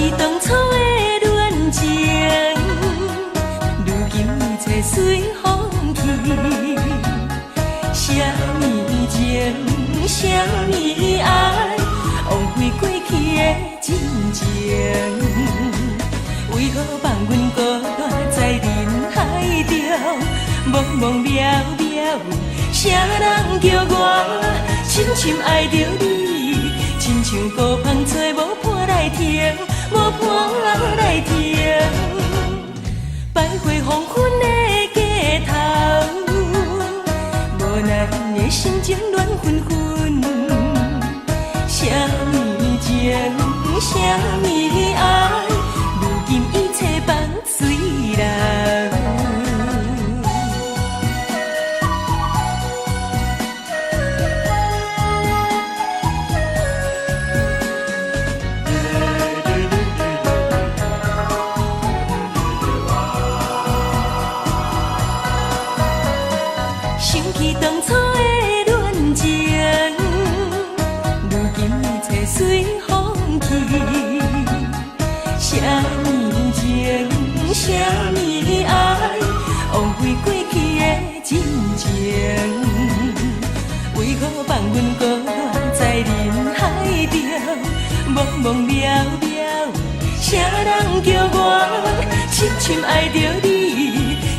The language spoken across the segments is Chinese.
起当初的恋情，如今一切随风去。啥物情，啥物爱，枉费过去的真情。为何放阮孤单在人海中，茫茫渺渺，啥人叫我深深爱着你？亲像孤芳吹无伴来听，无伴来听。徘徊黄昏的街头，无奈的心情乱纷纷。啥物情，啥物爱，如今一切放随人。想起当初的恋情，如今一切随风去。啥物情，啥物爱，枉费过去的真情。为何放阮孤单在人海中，茫茫渺渺，啥人叫我深深爱着你？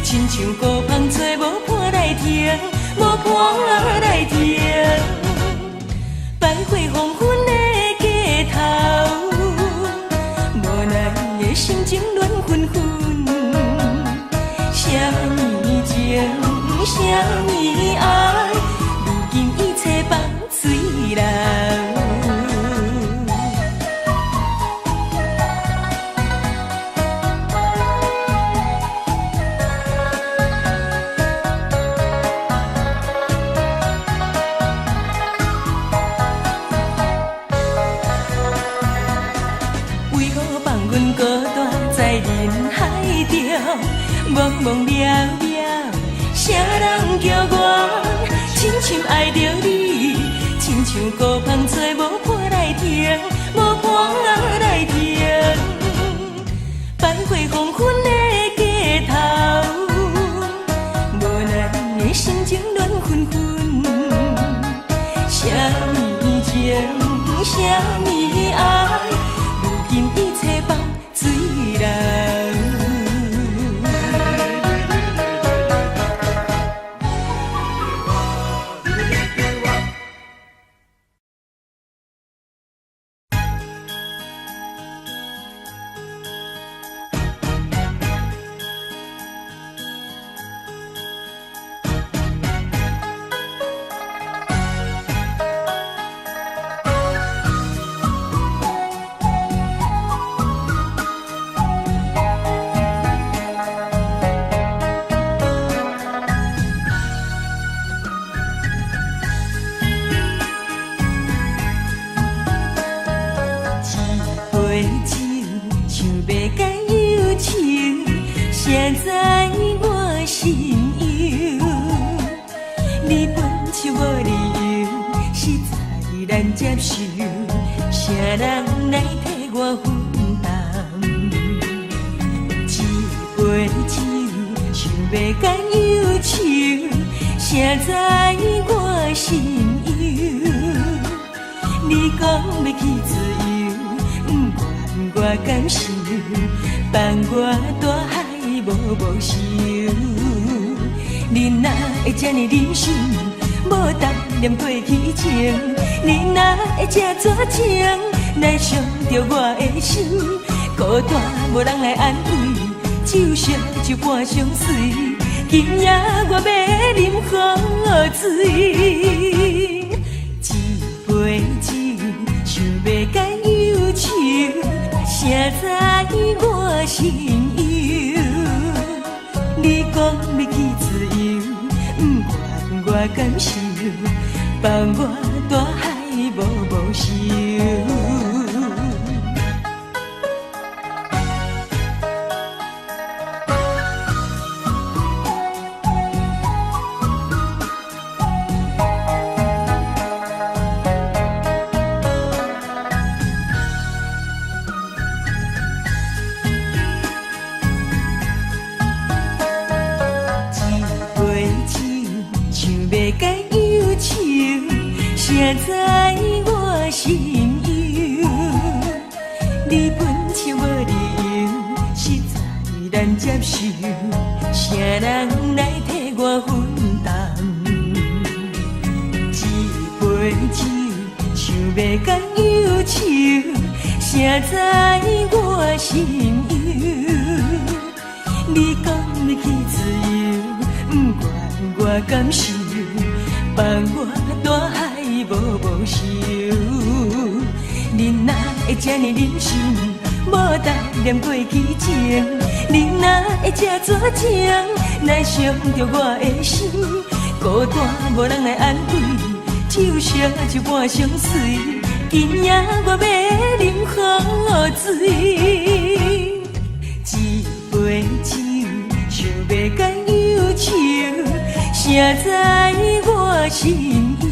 亲像孤芳吹无伴来听，无伴来听。徘徊黄昏的街头，无奈的心情乱纷纷。啥物情，啥物爱，如今一切放随人。茫茫渺渺，啥人叫我深深爱着你？亲像孤芳吹无伴来听，无伴来听。徘徊黄昏的街头，无奈的心情乱纷纷。啥物情，啥物爱，如今一切放随人。在我心忧，你分手无理由，实在难接受，啥人来替我分担？一杯酒，想要干忧愁，谁在我心忧？你讲要去自由，不愿我感受，放我大海。无想，你哪会这呢忍心，无当念过去情？你哪会这绝情，来伤着我的心？孤单无人来安慰，酒烧一半相随。今夜我要饮河水，一杯酒，想要解忧愁，谁在我心忧？你讲要去自由，不愿我感受，放我大海无想。知我心忧？你本情无理由，实在难接受，啥人来替我分担？一杯酒，想要甲忧愁，谁知我心忧？你讲你去自由，不管我感受，放我大海无收。你哪会这呢忍心，无当念过去情？你哪会这绝情，来伤着我的心？孤单无人来安慰，只有烧一碗相随。今夜我要啉好水，一杯酒，想要甲忧愁，谁知我心忧？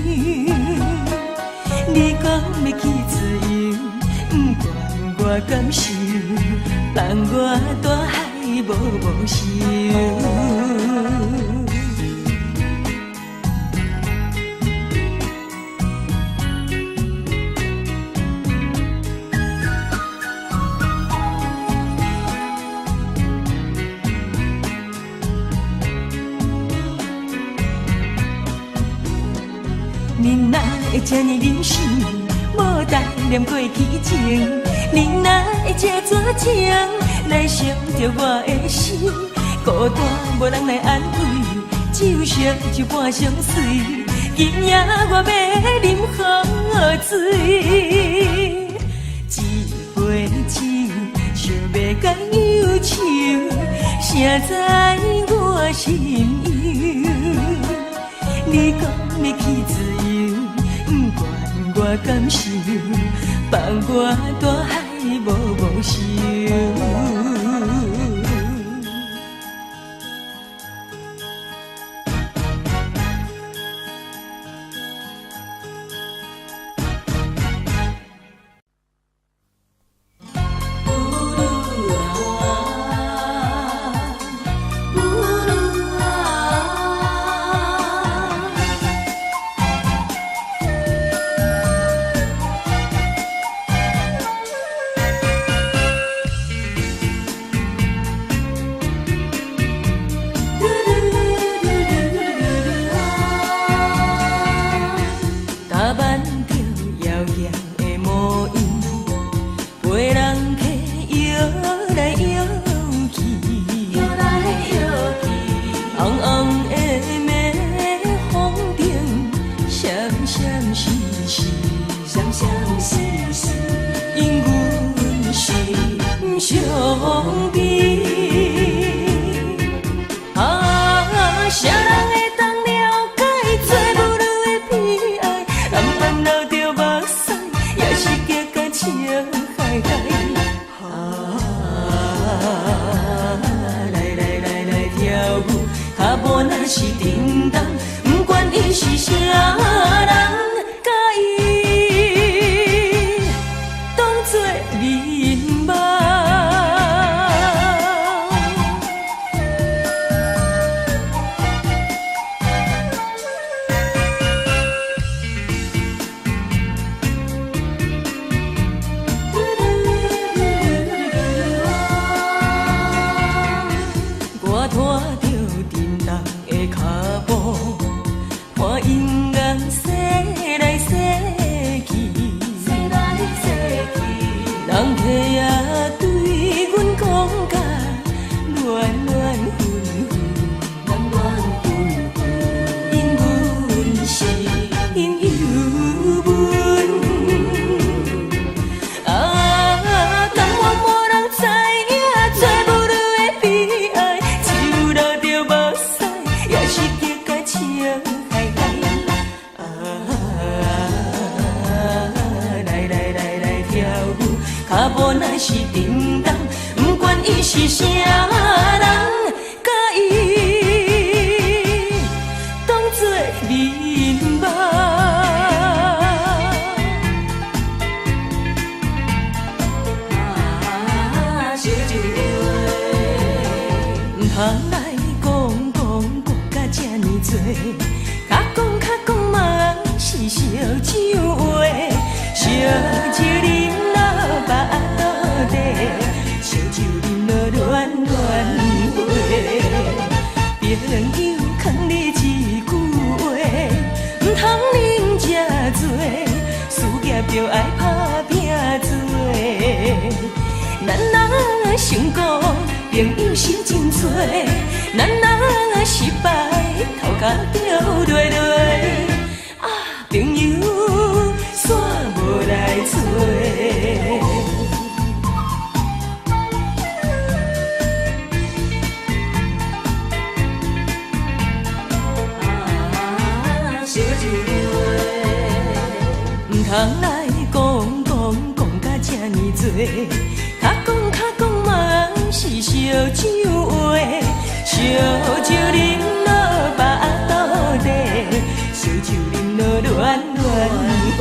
你讲要去自由，不管我感受，放我大海无收。你哪会这呢忍心，无当念过去情？你哪会这绝情，来伤着我的心？孤单无人来安慰，只有烧一碗相随。今夜我要啉好水，一杯酒，想要甲忧愁，谁知我心忧？你讲要去自由，不管我感受，放我大海无收。是啥人甲伊当作面目？小酒话，唔通来讲甲这呢多，较讲嘛是小酒。酒饮落巴肚底，烧酒饮落恋恋话。朋友劝你一句话，唔通啉这多，事业就爱打拼做。咱若成功，朋友是真多；咱若失败，头壳就落落。啊，朋友煞无来找。唔通来讲甲这呢多，较讲嘛是烧酒话，烧酒饮落巴肚底，烧酒饮落恋恋话。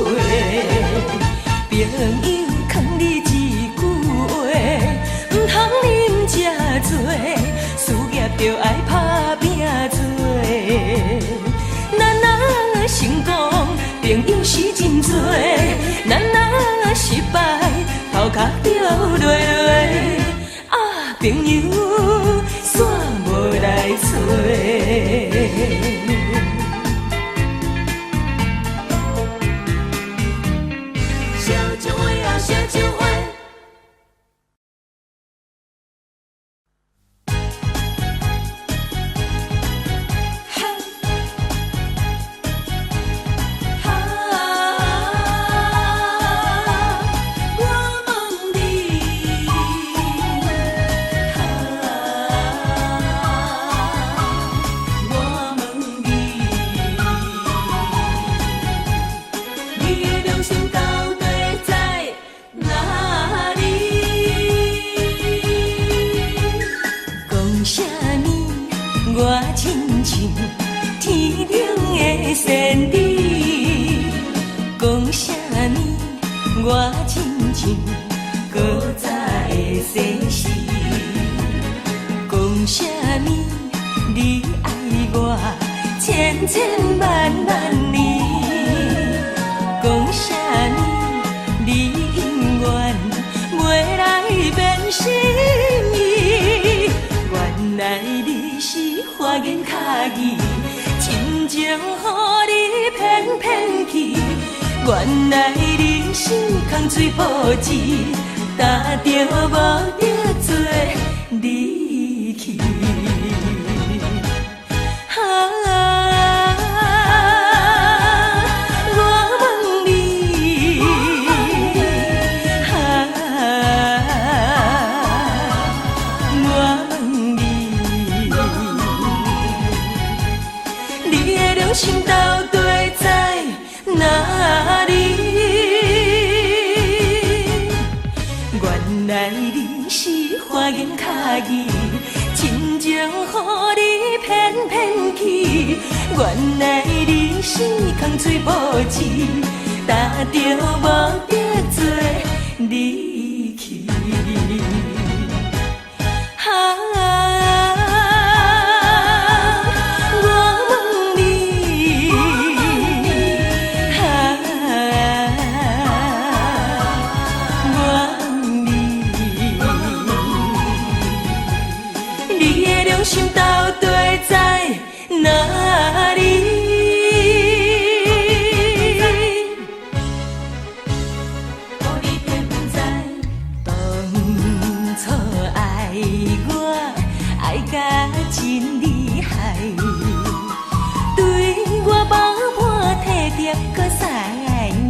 朋友劝你一句话，唔通啉这多，事业就爱打拼做。咱若成功，朋友是真多；咱若失败，头壳就落落。啊，朋友煞无来找。烧酒话啊，烧酒话。我亲像天顶的仙女，讲啥物？我亲像古早的西施，讲啥物？你爱我千千万万年，讲啥物？你永远袂来变心意，原来你是花言巧语，亲情予你骗骗去。原来你是空嘴保持，担着无着做离去。我问你，我问你，你的良心到底在哪里？原来你是花言巧语，亲情予你骗骗去。原来你是空嘴保持，担着无着做离去。心到底在哪里？哦，你偏不知，当初爱我，爱甲真厉害，对我包办体贴搁塞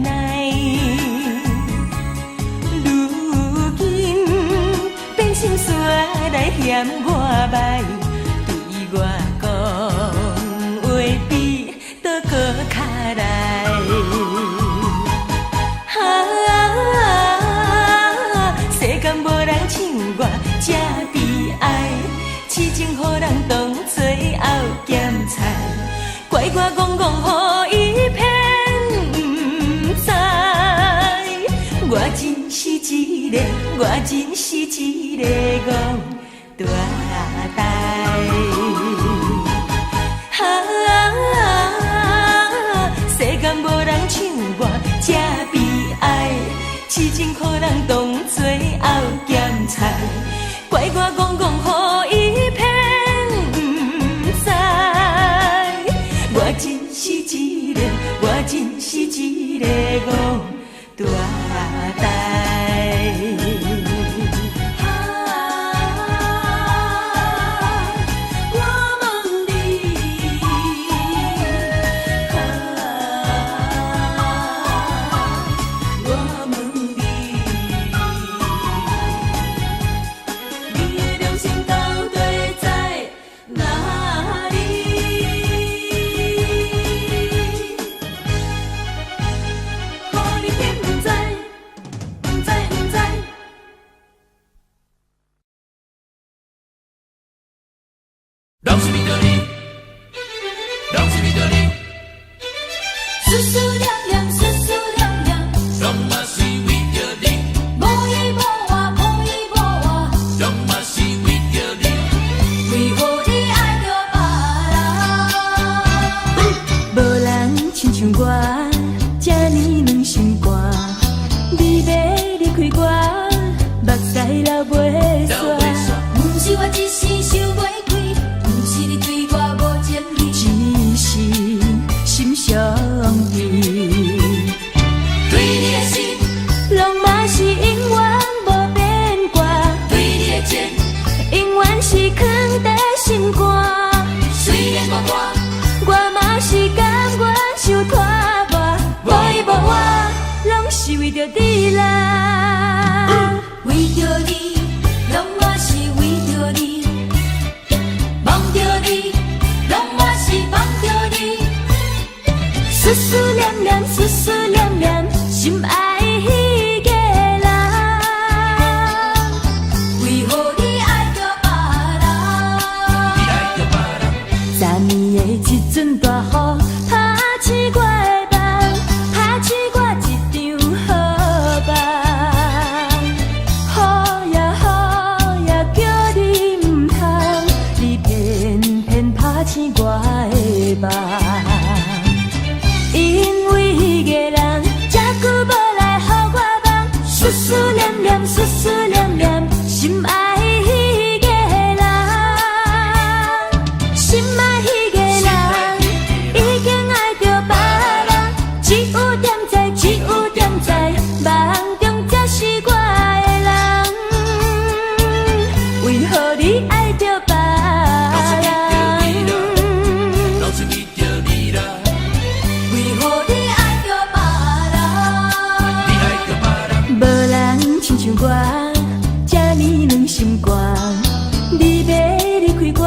奶。如今变心酸来嫌我歹。我讲话比倒搁卡来，世间无人像我这悲哀，痴情予人当作后咸菜，怪我戆戆予伊骗不知，我真是一个，我真是一个戆大呆。世间无人像我这悲哀，痴情予人当作后咸菜，怪我戆戆予伊骗不知。我真是一个，我真是一个戆大呆。拢是为着你，拢是为着你，思思念念，思思念念，拢嘛是为着你，无依无我，无依无我，拢嘛是为着你，为何你爱着别人？无人亲像我，这呢软心肝，你要离开我，目屎流袂煞。不是我一时想袂开。心相依，对你的心，拢嘛是永远无变卦。对你的情，永远是藏在心肝。虽然我嘛是甘愿受拖磨，无依无我，拢是为着你啦。为着你，拢嘛是为着你，望着你，拢嘛是望着你。思思念念，思思念念，心爱迄个人，为何你爱着别人？你爱着别人，昨暝的一阵大雨，拍醒我的梦，拍醒我一场好梦。好呀好呀，叫你唔通，你偏偏拍醒我的梦。因为迄个人这久无来予我梦，思思念念，思思念念，心爱迄个人，心爱迄个人，已经爱着别人，只有点知，只有点知，梦中才是我的人，为何你爱着别人？拢是为着你啦，为何你爱着别人？你爱着别人，无人亲像我，这呢软心肝，你要离开我，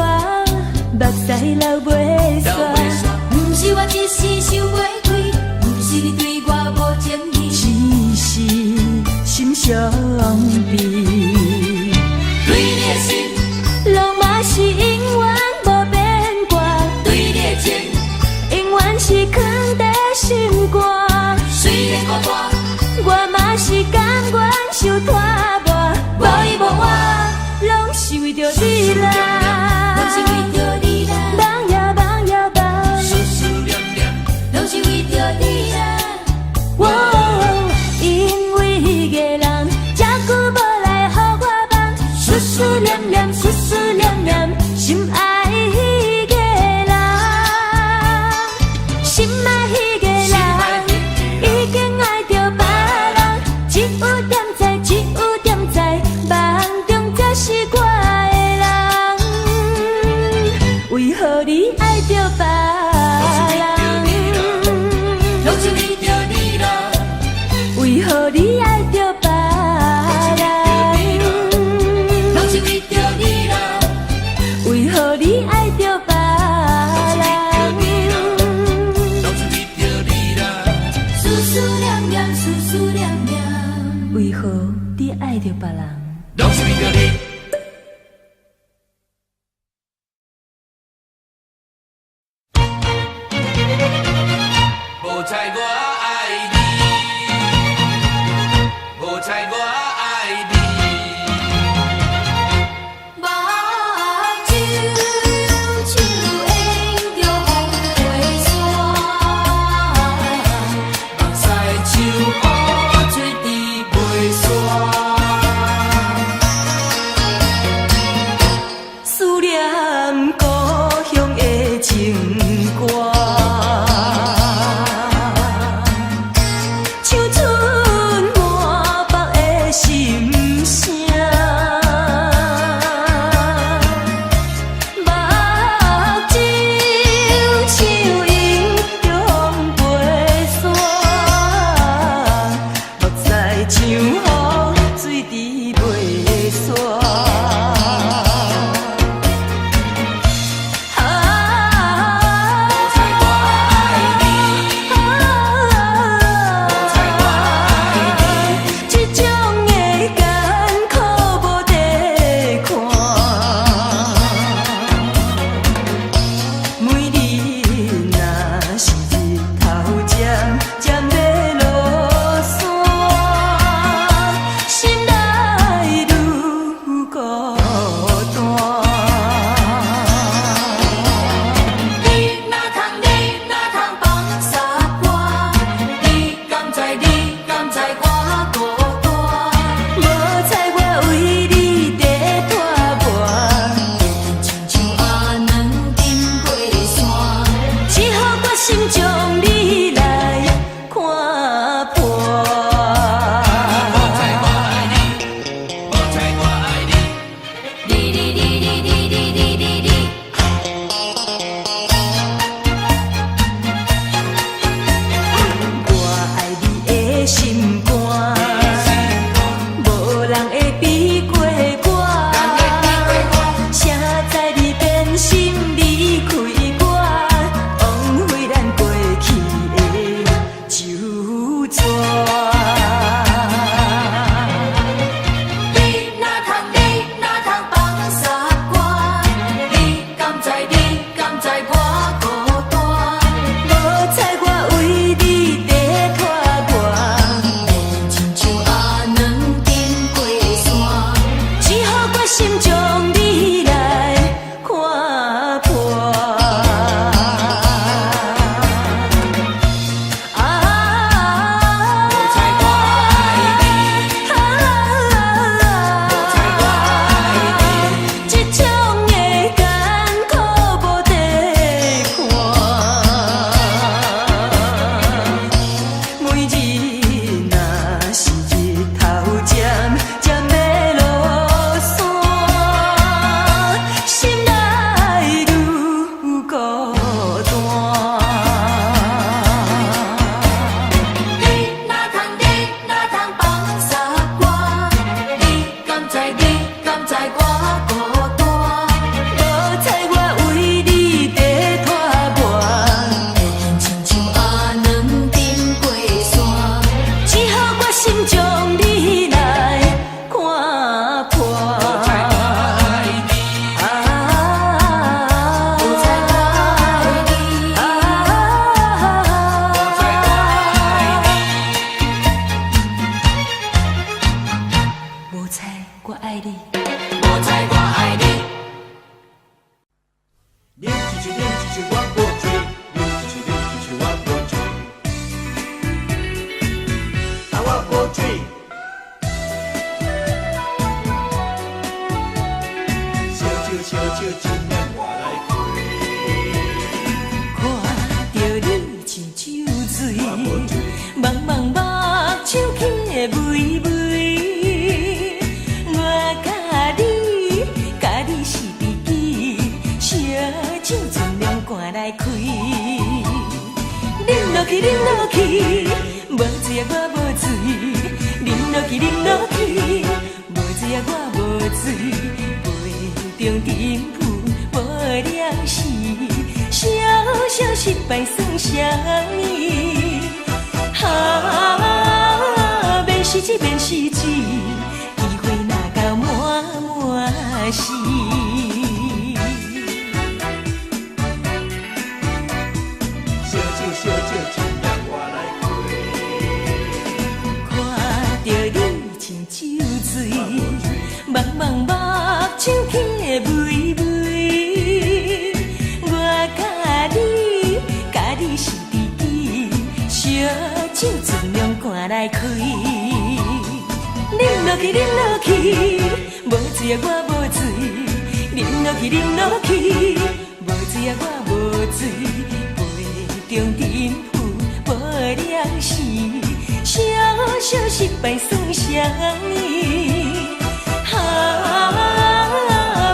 目屎流袂流煞。袂煞，不是我一时想袂开，不是你对我无情意，只是心相依，对你的心，拢嘛是永远无变卦。对你的情，永远是藏在心肝。虽然我嘛是甘愿受拖磨，无依无我，拢是为着你啦。拢是为着你啦，梦呀梦呀梦，思思念念，拢是为着你啦。因为迄个人这久无来予我梦，思思念念，思思念念，心爱迄个人，心爱迄个人，已经爱着别人，只有点知，只有点知，梦中才是我的人，为何你爱着别人？拢是为着你啦，为何你爱着别人？拢是为着你啦，为何你爱着别人？拢是为着你啦，思思念念，思思念念，为何你爱着别人？拢是为着你。无猜我爱你，无猜我爱你，目睭手牵着风飞山，目屎手雨水滴袂我爱你。无知我爱你。啉一嘴，啉一嘴，我无醉；啉一嘴，啉一嘴，我无醉。啊，我无醉。烧酒，烧酒，一年我来看着你像酒醉，茫茫目睭起的微微，我甲你是知己，烧酒尽量赶来开。啉落去，啉落去，无醉啊我无醉；啉落去，啉落去，无醉啊我无醉。杯中珍富无了时，小小失败算啥呢？免失志，免失志，机会若到满满是。烧酒，烧酒，一年我来看着你像酒醉，茫茫目睭起的微微，我甲你是知己，烧酒尽量赶来开。啉落去，啉落去，无醉啊我无醉；啉落去，啉落去，无醉啊我无醉。杯中珍富无了时，小小失败算啥呢？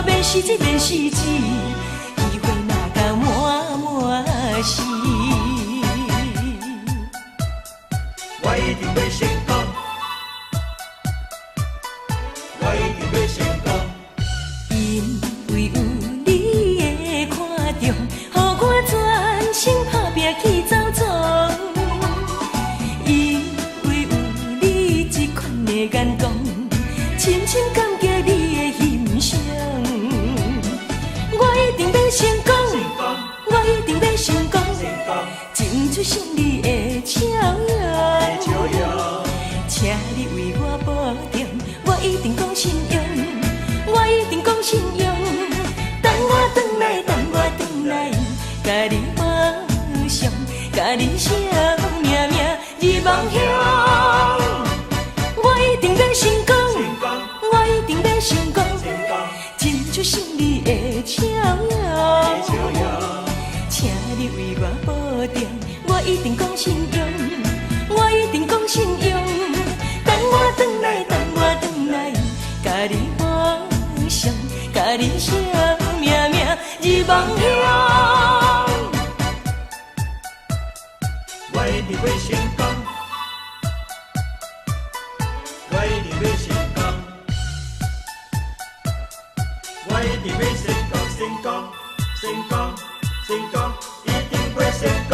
免失志，免失志，机会若到满满是。我一定要成功，我一定要成功。因为有你的看重，予我全身打拼去走闯。因为有你这款的眼光，深深感激你的欣赏。我一定要成功，我一定要成功，争取胜利的笑容。请你为我保重，我一定讲信用，我一定讲信用。等我回来，等我回来，甲你梦想，甲你惜命命日梦乡。我一定要成功，我一定要成功，争取胜利的笑容。请你为我保重，我一定讲信用，我一定讲信用。等我回来，等我回来，甲你梦想，甲你惜命命日梦乡。我一定要成功，我一定要成功，我一定要成功，成功，成功，成功，一定要成功。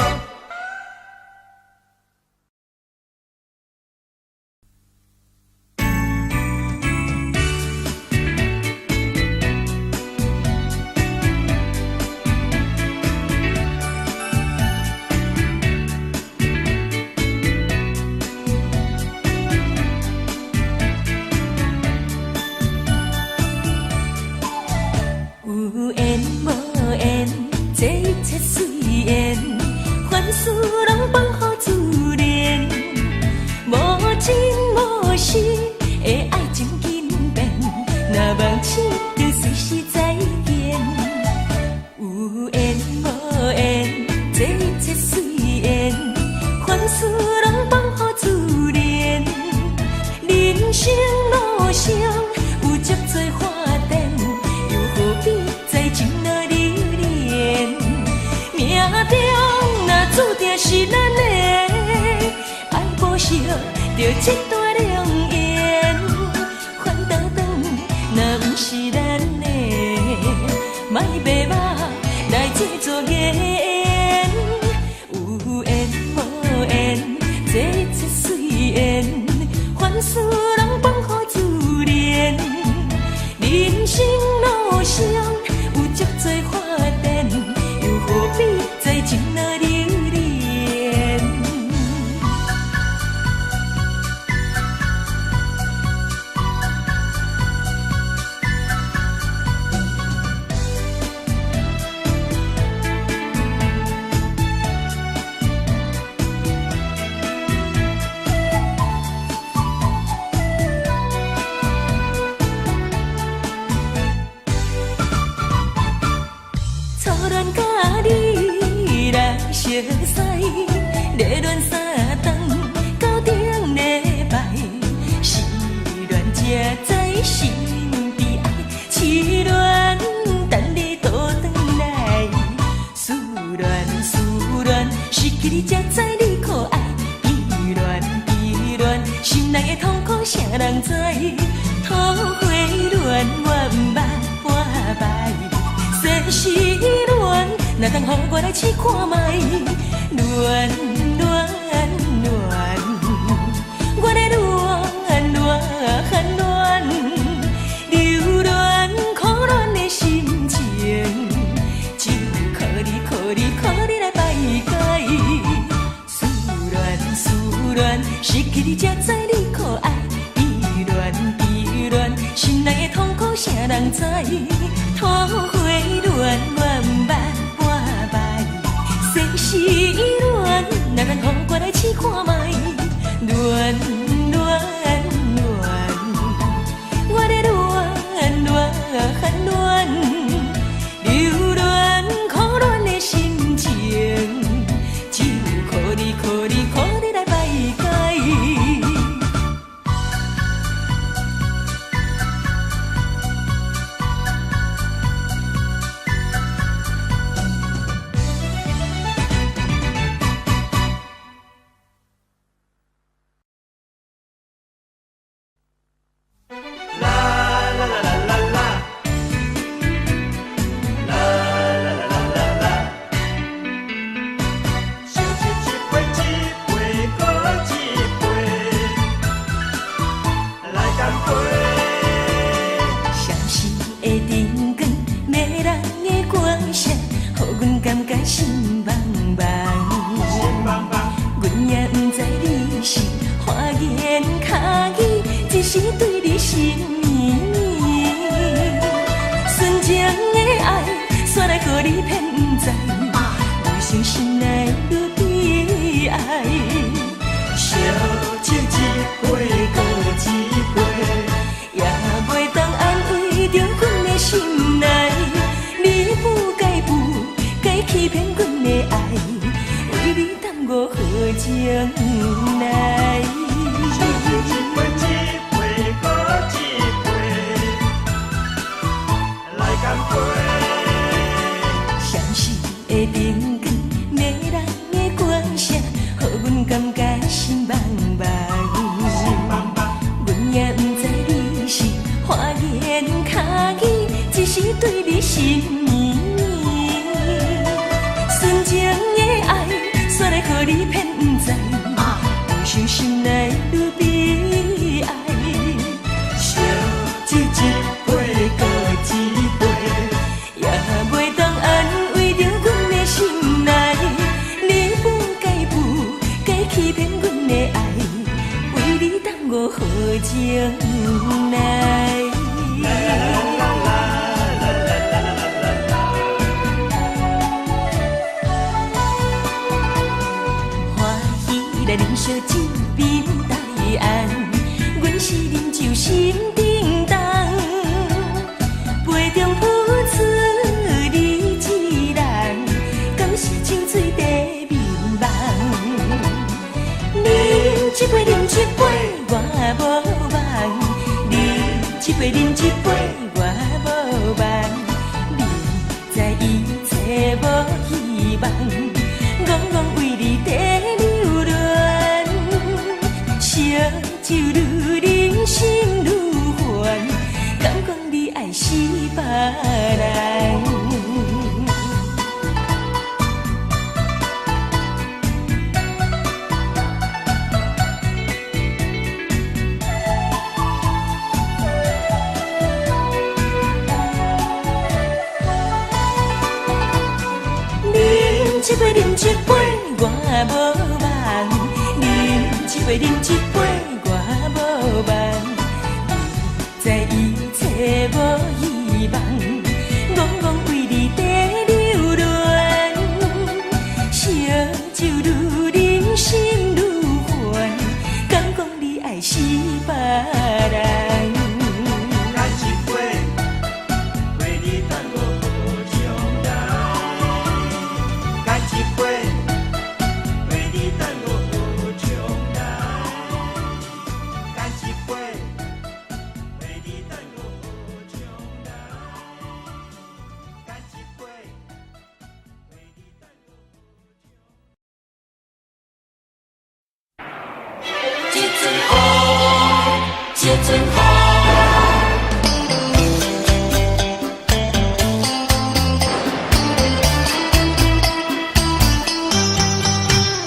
有缘无缘，这一切随缘，凡事拢放乎自然。无情无义的爱情紧变，若梦醒就随时再见。有缘无缘，这一切随缘，凡事拢放乎自然。人生路上有这多花灯，又何必再情若留恋？命中若注定是咱的，爱报偿着这段良缘。反倒转若不是咱的，莫白目来制作缘。有缘无缘，这一切随缘，凡事拢放乎自然。人生路上有这多花灯，又何必再情若留恋？使，热恋三冬到顶礼拜，失恋才知心悲哀，痴恋等你倒转来，思恋失去你才知你可爱，悲恋心内的痛苦谁人知？土花恋我毋捌半摆，世事恋若通予我来试看卖，恋，我的恋，留恋可恋的心情，只有靠你来排解。思恋，失去你才知你可爱，悲恋，心内的痛苦谁人知？土花恋我毋捌半摆，世事恋若通予我来试看卖，恋，我的恋，留恋可恋的心情，只有靠你来排解。一阵风。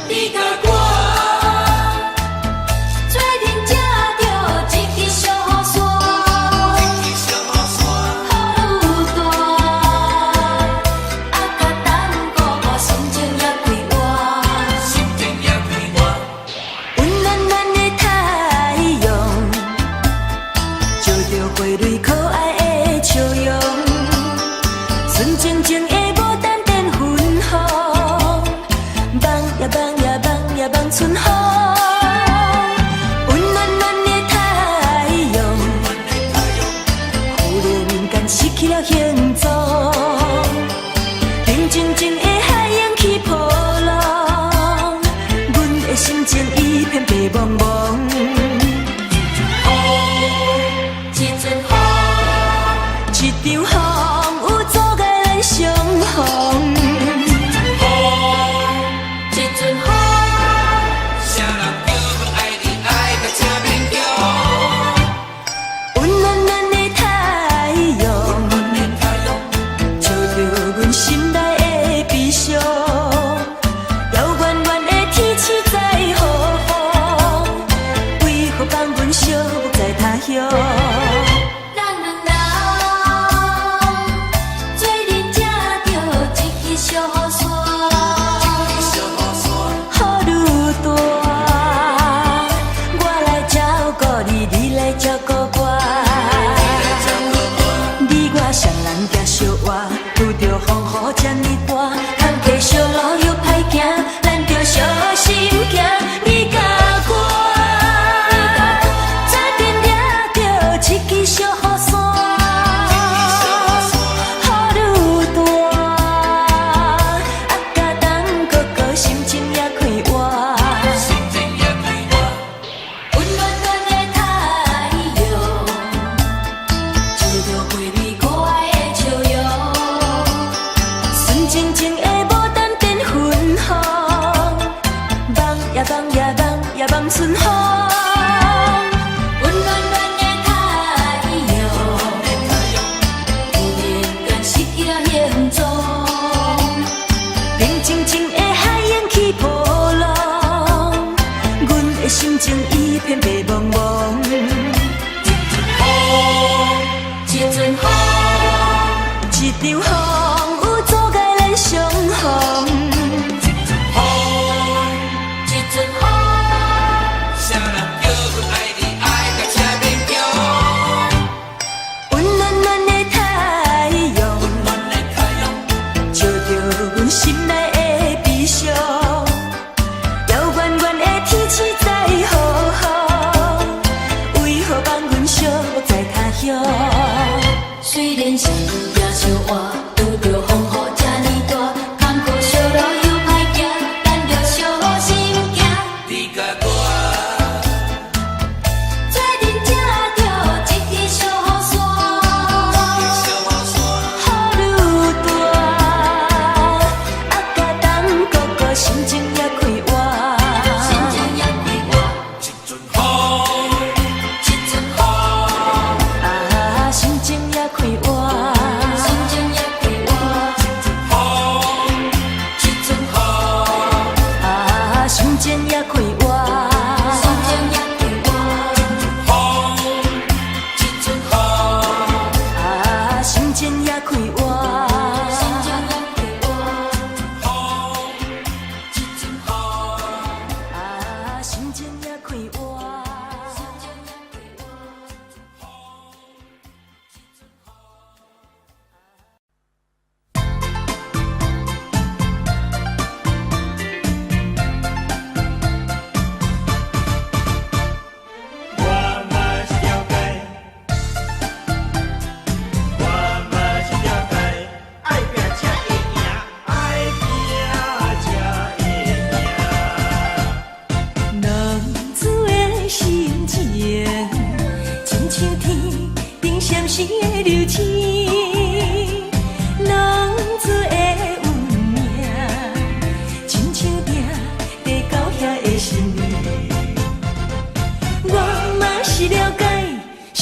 你甲我做阵才着一支小雨伞，雨愈大，啊甲等顾我心情也快活。温暖暖的太阳，照着花蕊可爱的笑容，纯净净的牡丹变粉红，梦呀梦呀梦呀梦春风。温暖暖的太阳，忽然间失去了形状，平静静的海洋起波浪，阮的心情一片白茫茫。一阵风，一场风有阻碍咱相逢。一阵风，啥人叫我爱你爱到这勉强？温暖暖的太阳，照着阮心内的悲伤。遥远远的天气在雨风，为何放阮寂寞在他乡？咱两人做阵才着一支小雨伞，雨愈大，我来照顾你，你来照顾我。你我双人行相活，拄着风雨这么大，坎坷小路又歹行，咱着小心行。你甲我做阵抓着一支小雨伞，雨愈大，啊甲等哥哥心情也快活。温暖暖的太阳，照着花蕊可爱的笑容，纯净净的牡丹变粉红，梦呀梦呀梦呀梦春风。温暖暖的太阳，忽然间失去了形状，平静静的海洋起波浪，阮的心情一片白茫茫。一阵风，一场风有阻碍咱相逢。一阵风，啥人叫我爱你爱到这勉强？温暖暖的太阳，照着阮心内的悲伤。遥远远的天气在雨风，为何放阮寂寞在他乡？虽然是也相活，拄着风雨这么大，坎坷小路又歹行，咱着小心行。你甲我做阵才着一支小雨伞，雨愈大，啊甲等哥哥心情也快活。一阵风，一阵风，啊心情也快活。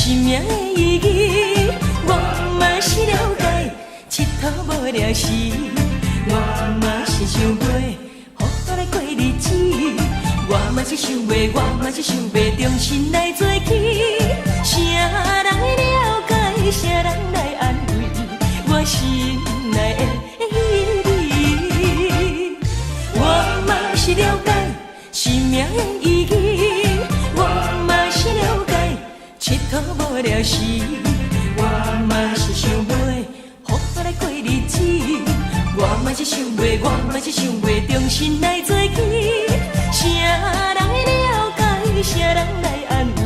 生命的意义，我嘛是了解，佚佗无聊时，我嘛是想袂好好来过日子，我嘛是想袂，我嘛是想袂重新来做起，啥人会了解，啥人来安慰我心内的意义，我嘛是了解生命的意义，我嘛是了解。佚佗无聊时，我嘛是想袂好好来过日子，我嘛是想袂，我嘛是想袂重新来做起，啥人会了解，啥人来安慰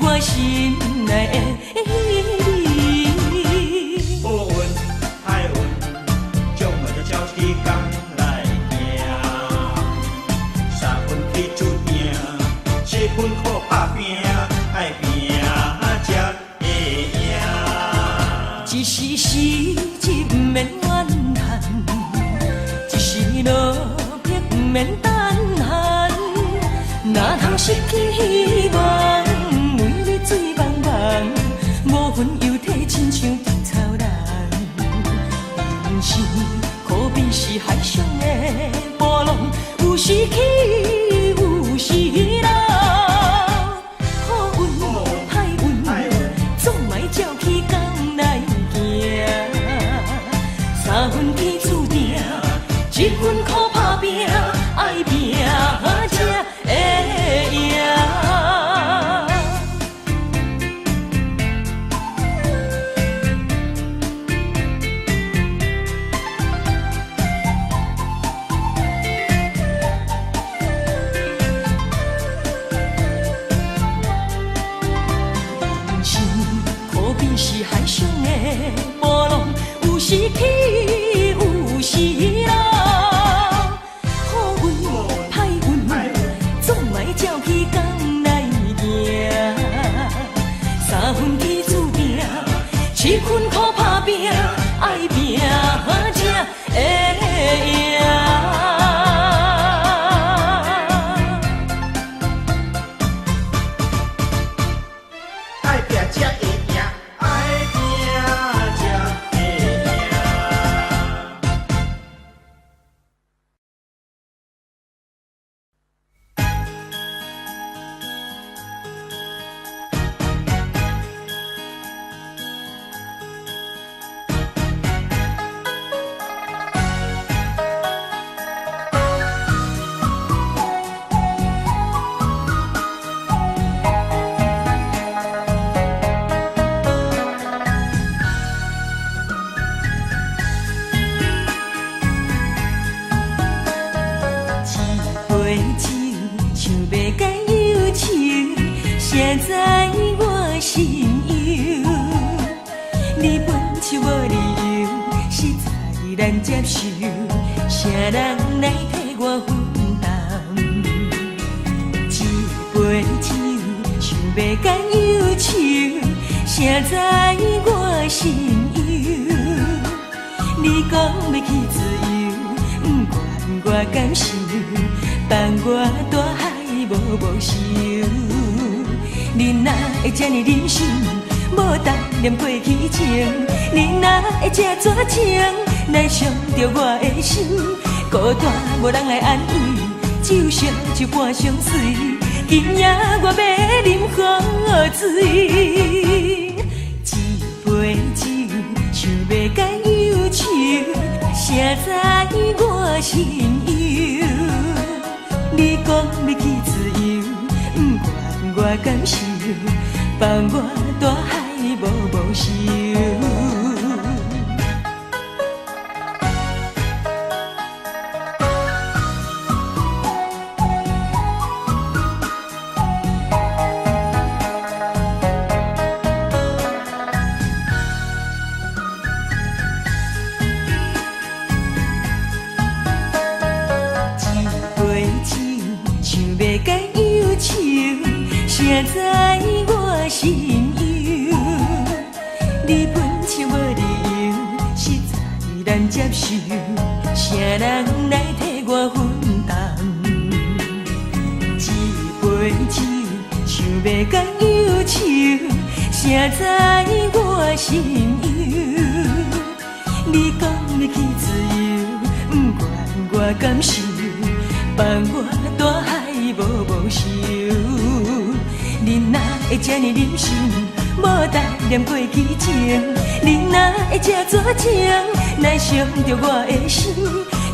我心内的意义。好运歹运，将我的鸟起工来行，三分天注定，七分靠打拼，爱拼。一时时日不免怨叹，一时落魄不免等闲。哪通失去希望，每日醉茫茫，无魂犹体，亲像稻草人。人生可比是海上的波浪，有时起，有时落。好运歹运，总嘛照起工来。三分天注定，一分靠打拼，爱拼才会赢。人生可比是海上的波浪，有时起，有时落。好运歹运，总嘛会照起工来行。三分天注定，七分靠打拼，爱拼才会赢。爱拼才会赢，爱拼才会赢。一杯酒，像要解忧愁，谁知我心忧？你本就无理由，实在难接受，啥人来替我分担？一杯酒，像要解忧愁，谁知我心忧？你讲要去自由，不管我感受。放我大海无收，你哪会这呢忍心，无当念过去情？你哪会这绝情，来伤着我的心？孤单无人来安慰，酒色一半相随，今夜我要饮河水。一杯酒，想要解忧愁，谁知我心忧？你讲要去自由，不管我感受，放我大海无收。谁知我心忧？你本就无理由，实在难接受，啥人来替我分担？一杯酒，想要解忧愁，谁谁知我心忧？你讲要去自由，不管我感受，放我大海无收。你哪会这呢忍心，无答念过去情？你哪会这绝情，来伤着我的心？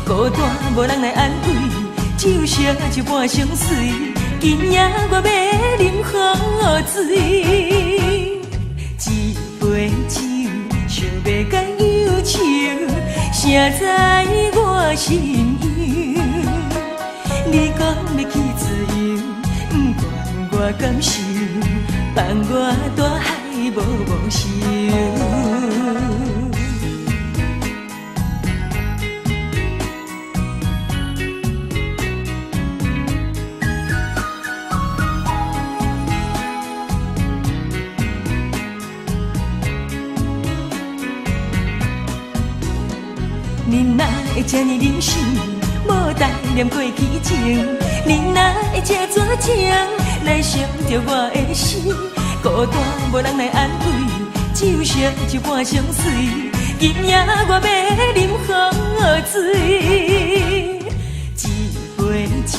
孤单无人来安慰，只有烧一半相随。今夜我要饮雨水，一杯酒，想要甲忧愁，谁知我心忧？你讲要去自由，不管我感受，放我大海无收。你哪会这呢忍心，无答念过去情？你哪会这绝情，来伤着我的心？孤单无人来安慰，只有烧一半相随。今夜我要饮雨水，一杯酒，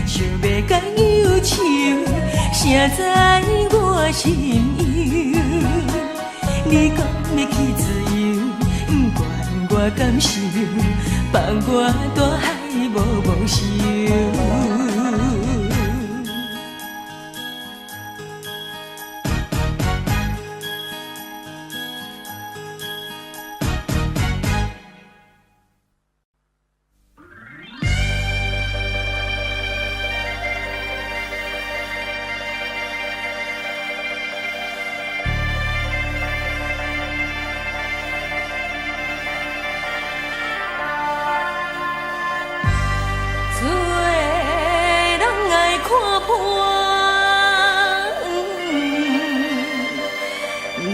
想要甲忧愁，谁知我心忧？你讲要去自由，不管我感受，放我大海无收。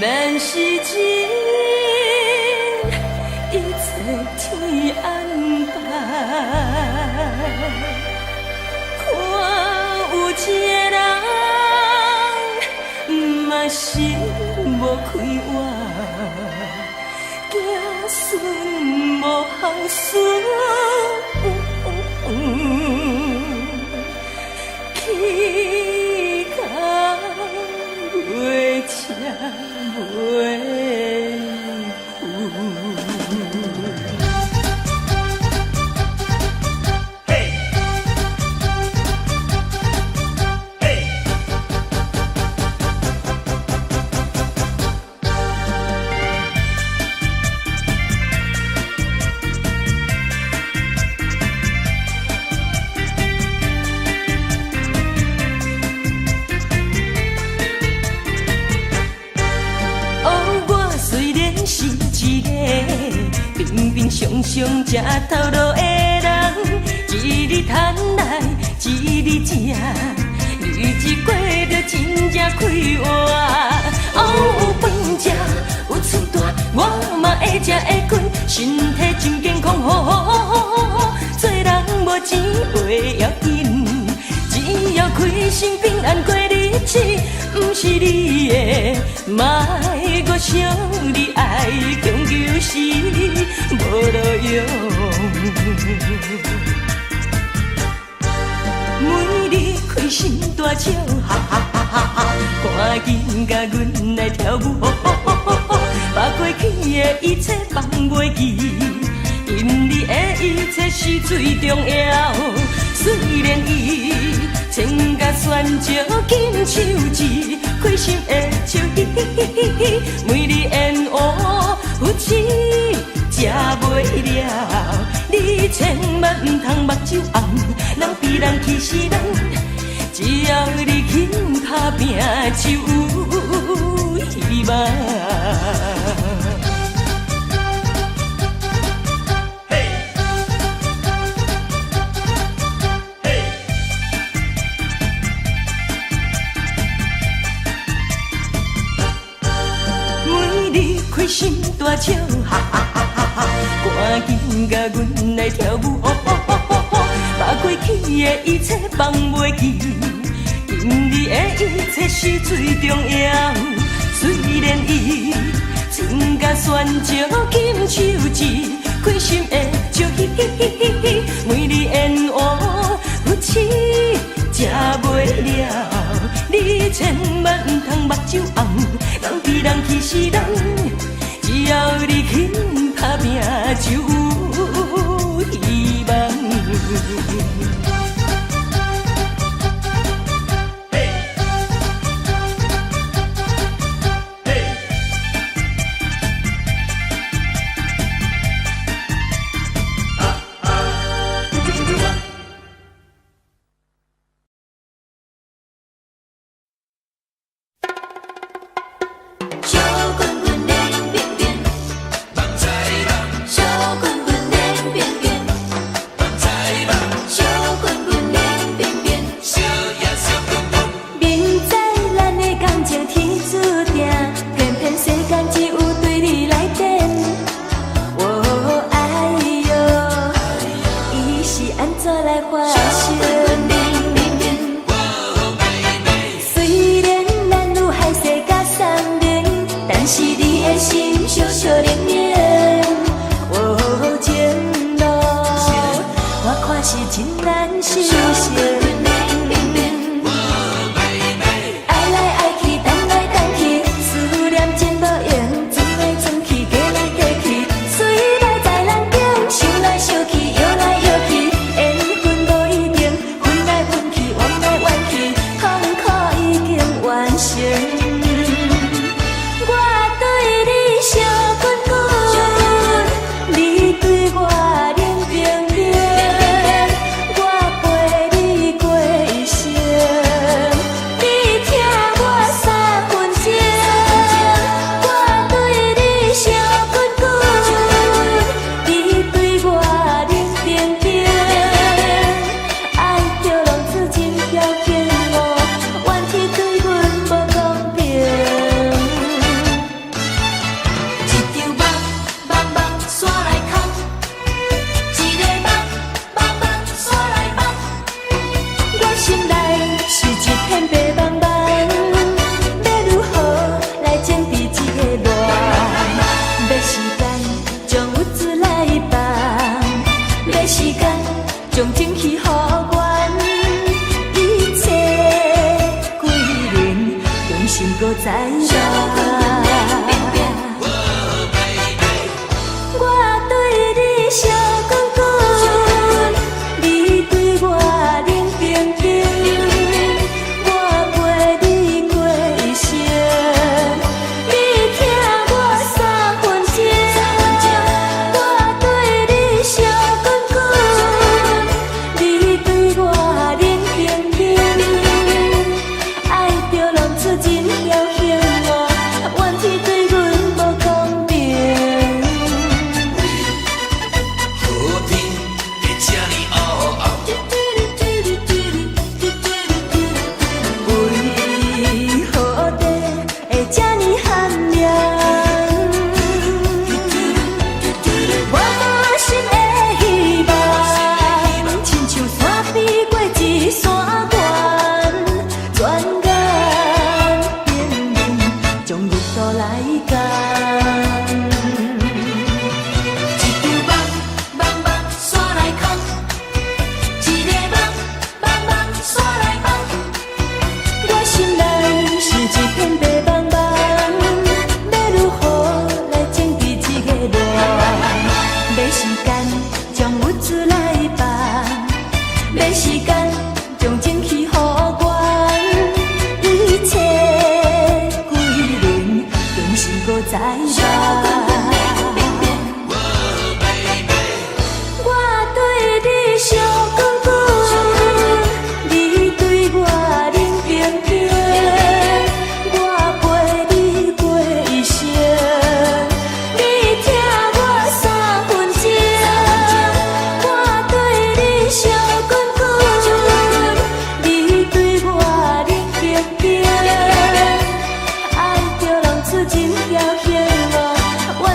难是情，一切天安排。看有一个人，嘛是无开我，子孙无孝顺，去到月车。常常吃头路的人，一日赚来一日吃，日子过得真正快活。有饭吃，有厝住，我嘛会吃会困，身体真健康。做人无钱袂要紧，只要开心平安过日子。不是你的，莫我想你爱终究是无路用。每日开心大笑，哈哈哈哈哈！赶紧甲阮来跳舞，把过去的一切放袂记，因你的一切是最重要。虽然伊穿甲选石金手指，开心的笑嘻嘻嘻，每日烟雾有钱吃袂了，你千万唔通目睭红，人比人气死人，只要你轻脚拼就有希望。开心大笑，哈哈哈哈哈！赶紧甲阮来跳舞，把过去的一切放袂记，因你的一切是最重要。虽愿石金手指，开心的笑嘻嘻嘻嘻嘻，每日烟雾不痴，食袂了。你千万唔通目睭红，人比人气死人，只要你肯打拼就有希望。爱着人痴情表现我。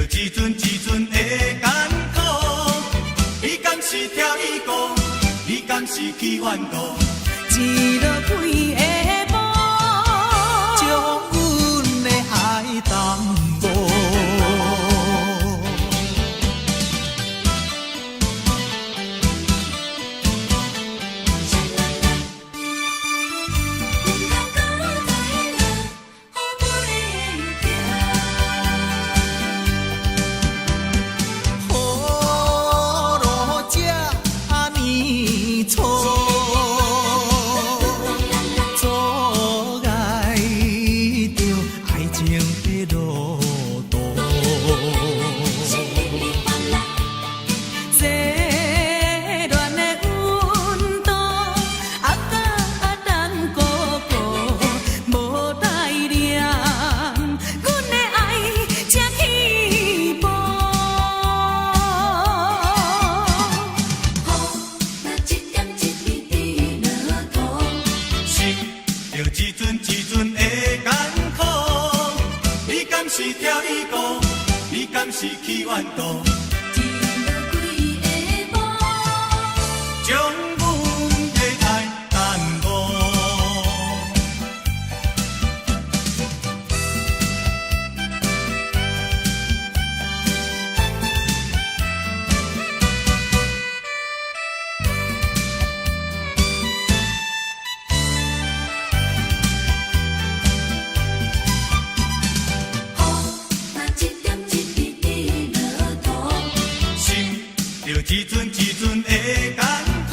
一阵一阵的艰苦，你敢是跳伊歌，你敢是去怨妒？一落几个步，将阮的爱淡薄。是去怨妒，一落几个步，将阮的爱淡薄。一阵一阵的艰苦，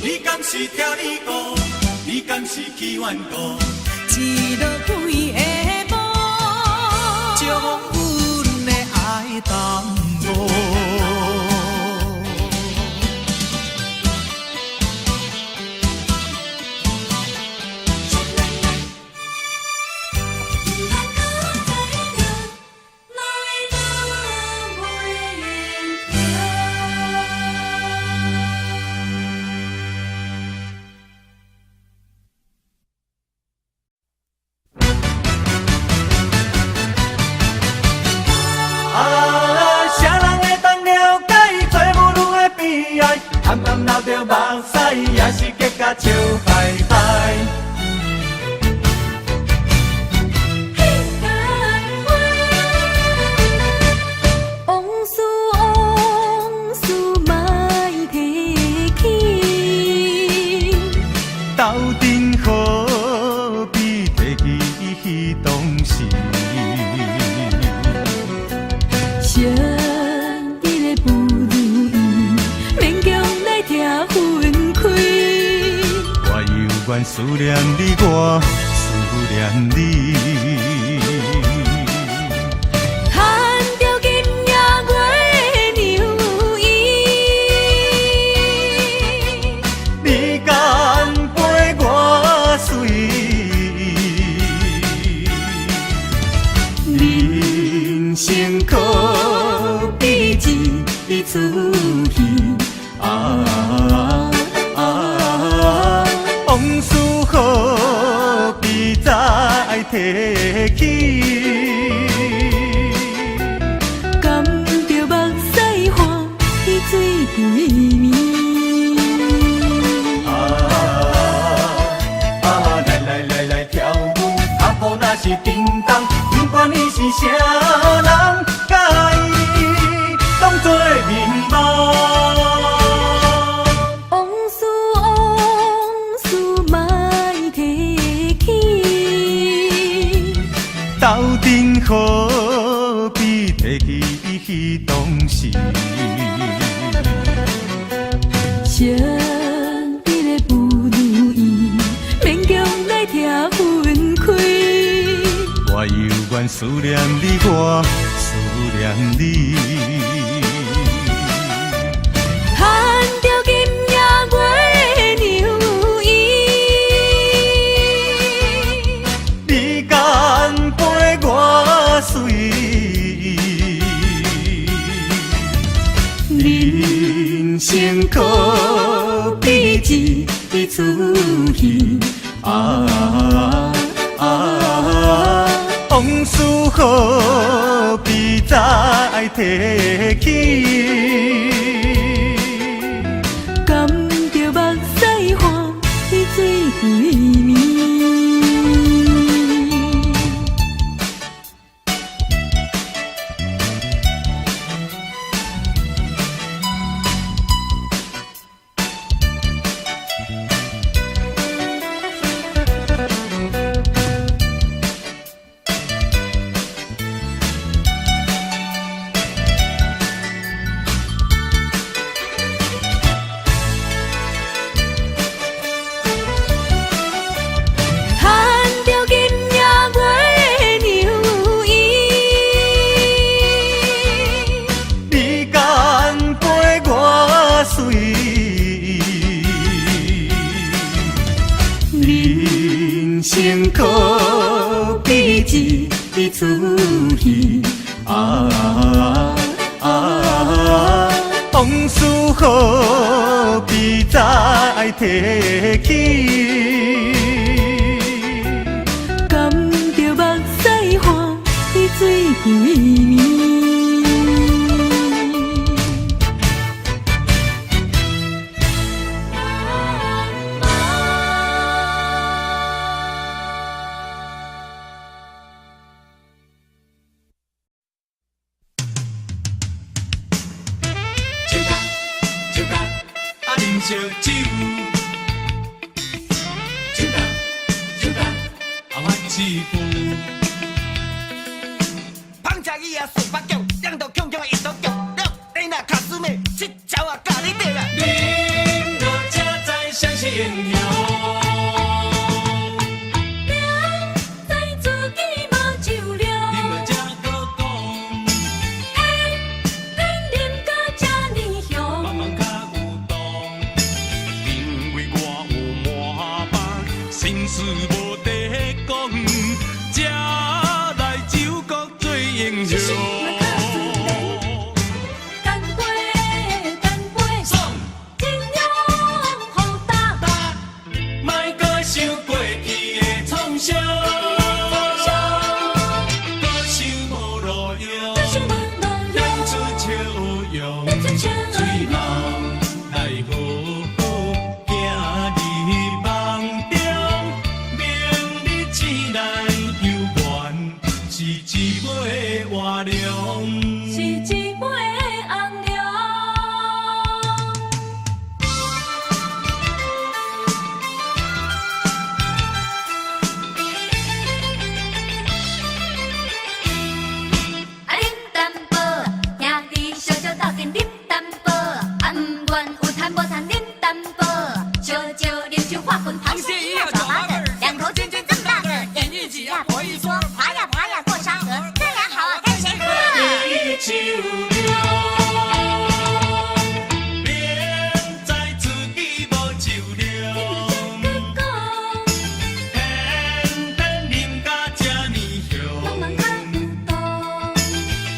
你敢是跳你歌，你敢是去怨妒？一落几个步，将阮的爱淡薄。暗暗流着目屎，也是结甲笑嗨嗨。往事往事莫提起，斗阵何必提起当时？我思念你，我思念你。牵着今夜月牛衣，你敢陪我睡？人生可比一出戏往事何必再提起？甘着目屎换去水对面。来跳舞，脚步若是叮当，不管你是啥人，甲伊当作面目。斗阵何必提起当时？相比的不如意，勉强来听分开。我犹原思念你，我思念你。牵着今夜月牛衣，你敢陪我睡？人生可比一出戏往事何必再早爱提起。甘着目屎汗，伊水规暝。辛苦比一出戏，往事好比早提起。甘着目屎汗，伊水规暝。烧酒，酒干酒干，啊玩一步。胖吃伊啊顺八脚，两道强强的一道脚，了你那卡斯妹，这招啊教你对啊。你若正在相信英雄。心事无地讲，才来酒国做英雄。干杯，干杯，爽，尽量好打。莫搁想过去的创伤，搁想无路用，练出笑容，最后来好好行日梦中。醒来犹原是一尾活龙，是一尾红龙。啊，啉淡薄，兄弟小小斗阵啉淡薄，啊，不愿有贪无贪啉淡薄，烧酒啉酒化魂，螃蟹一样抓马的，两口尖尖这么大个，眼一挤呀婆一说，爬呀爬呀过山河，这样好啊，看谁喝。杯酒量，明知自己无酒量，偏偏啉甲这呢香。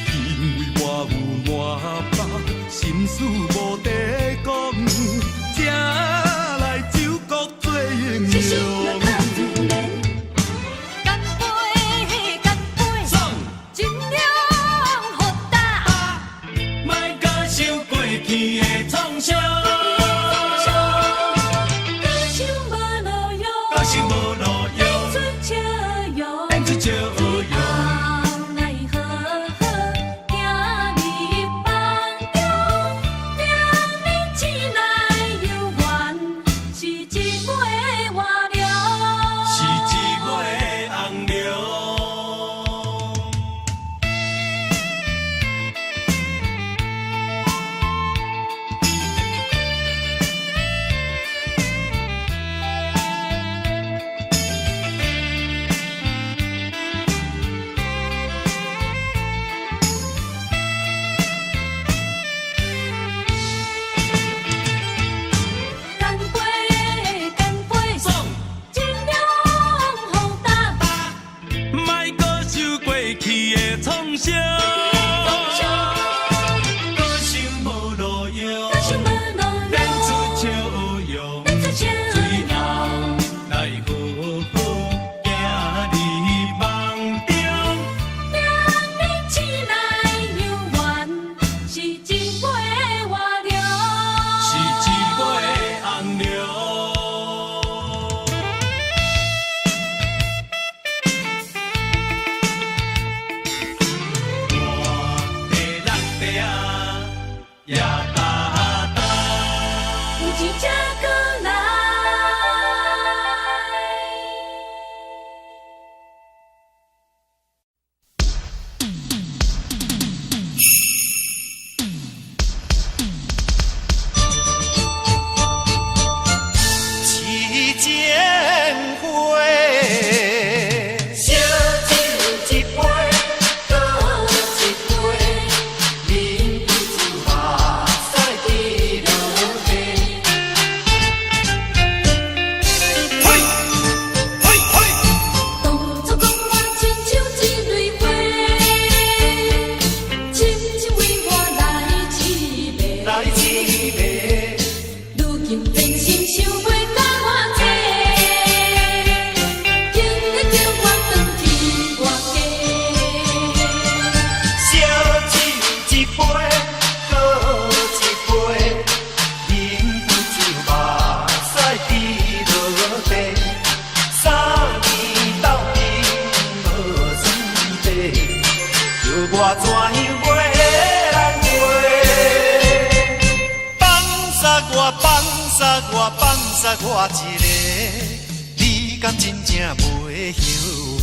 因为我有满腹心事无地讲，才来酒国做英雄。干杯，干杯，爽，尽量好打。莫搁想过去的创伤，搁想无路用，搁想无路用，出笑容，练出笑容。后来好好行日梦中，明日醒来犹原是一尾活龙。是一尾红龙。干杯，干杯，爽，尽量好打。莫搁想过去的创伤，搁想无路用，搁想无路练用，出笑容。练出笑最容。后来好好行日梦中，明日醒来我怎样袂难过？放下我，放下我，放下我一个，你敢真正袂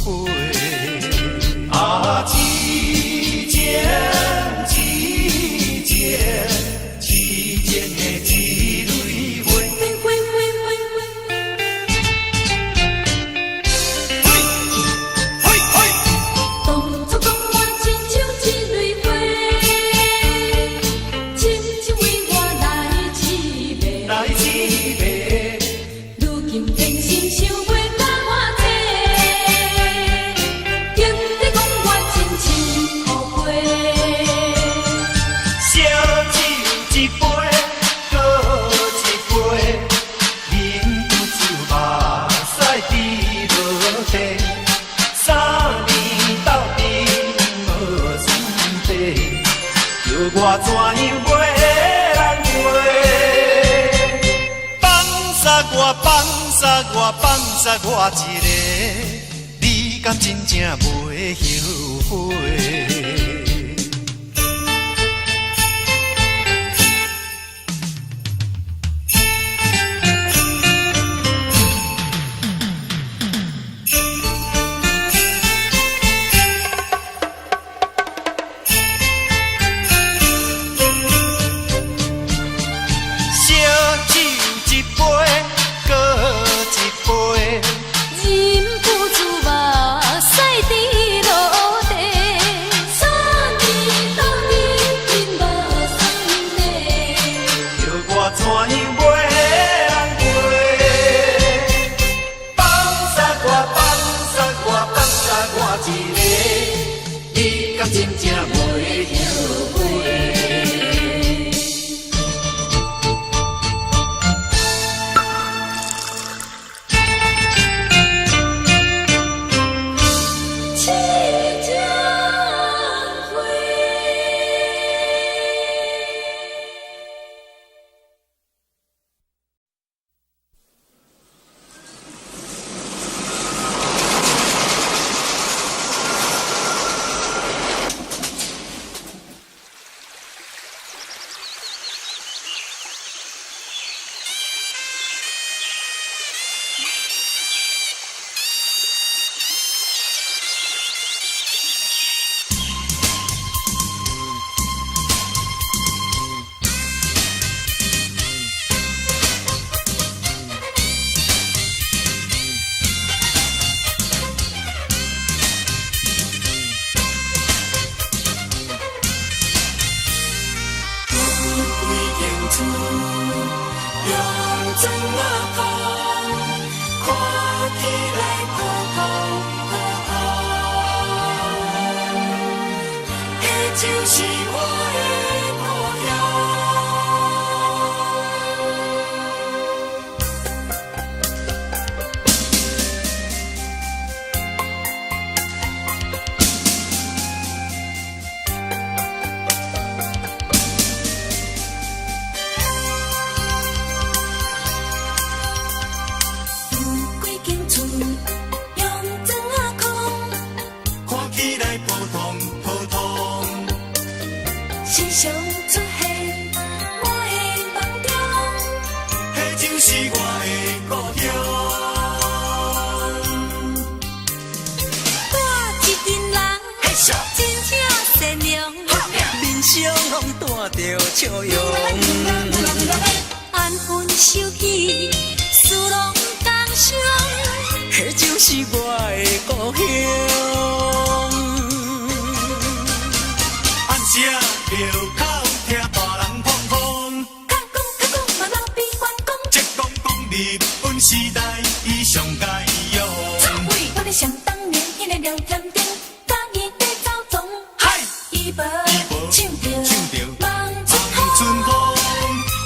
后悔？啊，一情一情一情的一蕊花。当初讲我亲像一蕊花，深深为我来滋味。来滋味，如今变心想袂甲我体，竟在讲我亲像后悔。烧酒一杯，搁一杯，饮不酒目屎滴落地。3年斗阵无算地，叫我怎样袂难过？放下我，放下我，放下我一个，你敢真正袂后悔？烧酒一杯，搁一杯。忍不住目屎滴落地，3年斗阵真无算地。叫我怎样袂难过？放下我，放下我，放下我一个，你敢真正袂后悔？七江花。就是我的故乡。有几间厝用砖仔空，看起来普通普通，时常出现我的梦中。迄就是我的故乡。我一群人嘿咻，真正善良，面上拢带着笑容，安分守己，事拢同常。迄就是我的故乡。按声庙口听大人捧捧，较讲嘛老比反讲，即讲日本时代已上该用。我咧想当年迄个聊天顶，甲伊在走动，嗨，伊无唱着唱着望春望春风，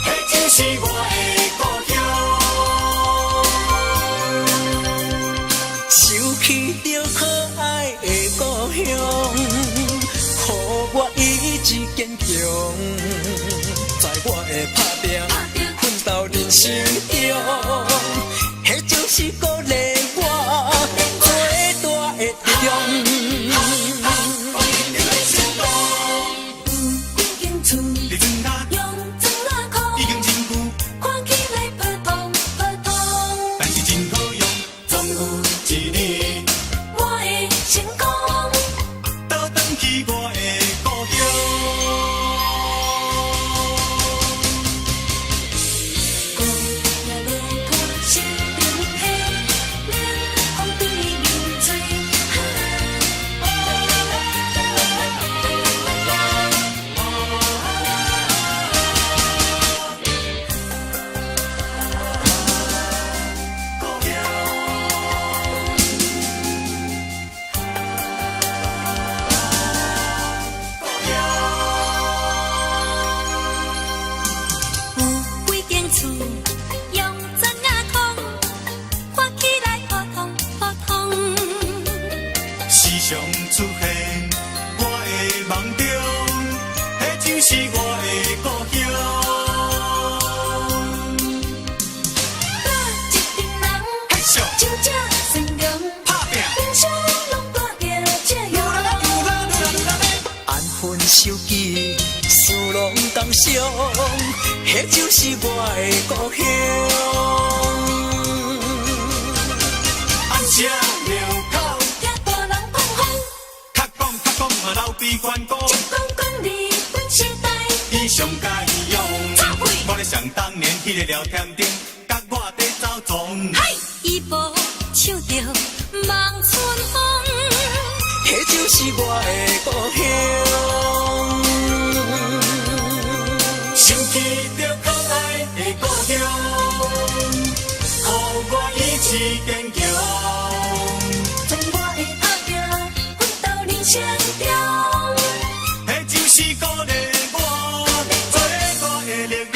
迄就是我的故乡。想起着可爱的故乡，予我意志坚强，在我的打拼奋斗人生中，迄就是鼓励我最大的力量。去我的故乡。孤夜落土心中黑，冷风对面吹。有几间厝用砖瓦框，看起来普通普通。时常出现我的梦中，迄就是我的故乡。一群人嘿咻，就这善良，打拼，人生拢带着这样。安分守己，事拢当上，迄就是我的故乡。暗车路口，听大人讲风，较讲嘛流悲怨歌，一讲日本时代。伊上佳用。我咧想当年迄个聊天顶，甲我在走总。伊无唱着望春风，迄就是我的故乡。想起着可爱的故乡，予我意志坚强。从我的打拼，奋斗人生中，迄就是鼓励我，做我的力量。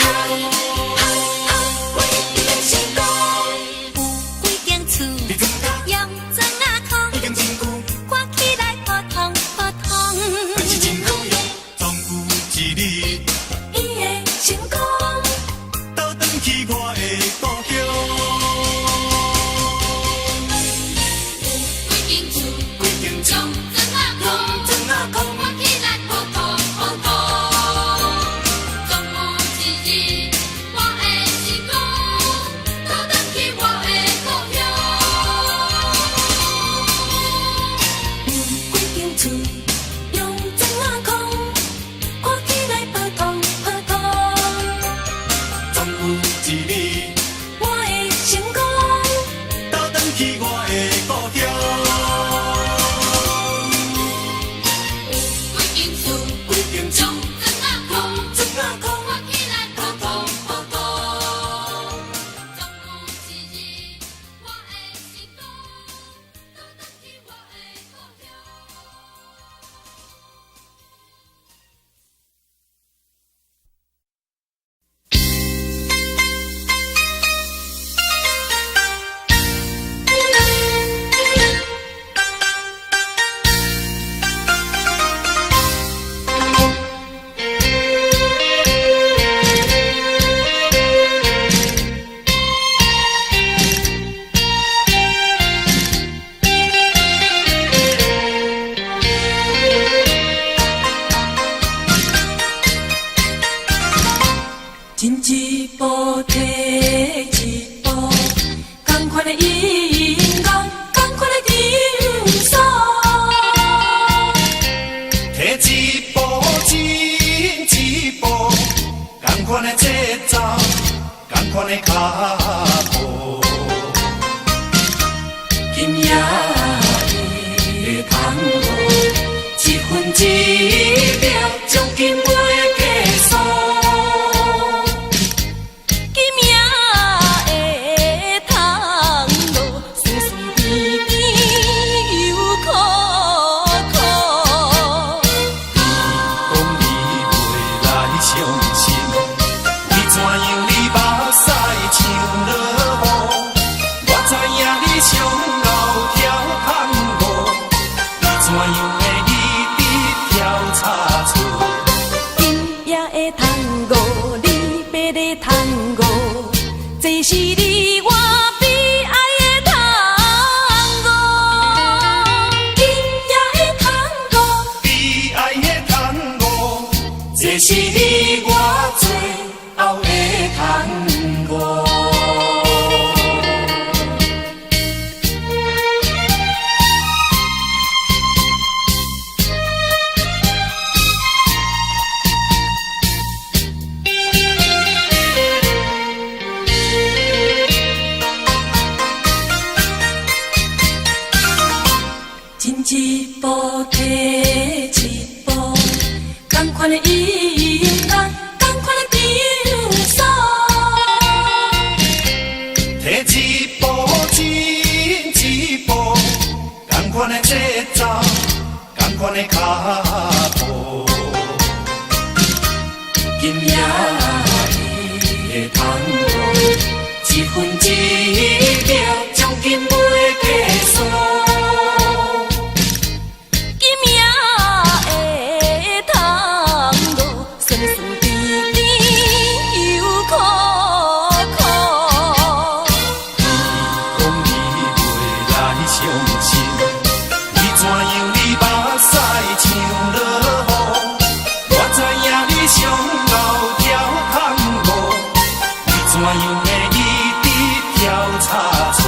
为了成功，有几间厝你怎么用砖瓦框，已经真久，看起来普通普通。但是真好用，总有一日，伊会成功，倒转去我的故乡。几间厝几间厝用砖瓦框，砖瓦框看起来普通普通。总有一日，我会成功，倒转去我的故乡。有几间厝用砖瓦框，看起来普通普通。总有一日，我会成功，倒转去我的故乡。几间厝几间厝用砖瓦框，砖瓦框看起来普通普通。总有一日，我会成功，倒转去我的故乡。进一步退一步，同款的音乐，同款的叮咛。摕一步进一步，同款的节奏，同款的脚步。今夜的窗户，一分一秒，将今袂结束。今夜的窗路，酸酸甜甜又苦苦。讲你袂来相信，你怎样你目屎像落雨？我知影你上后跳探戈，你怎样会一直跳叉出？今夜的探戈，你要的探戈，这是你我悲哀的探戈。今夜的探戈，悲哀的探戈，这是你我最后的探戈。步，今夜的通路，一分一秒，将近袂计数。今夜的通路，酸酸甜甜又苦苦。你讲你袂来相信，你怎样你目屎像落雨？我知影你上后跳空路，你怎样会一直跳叉厝？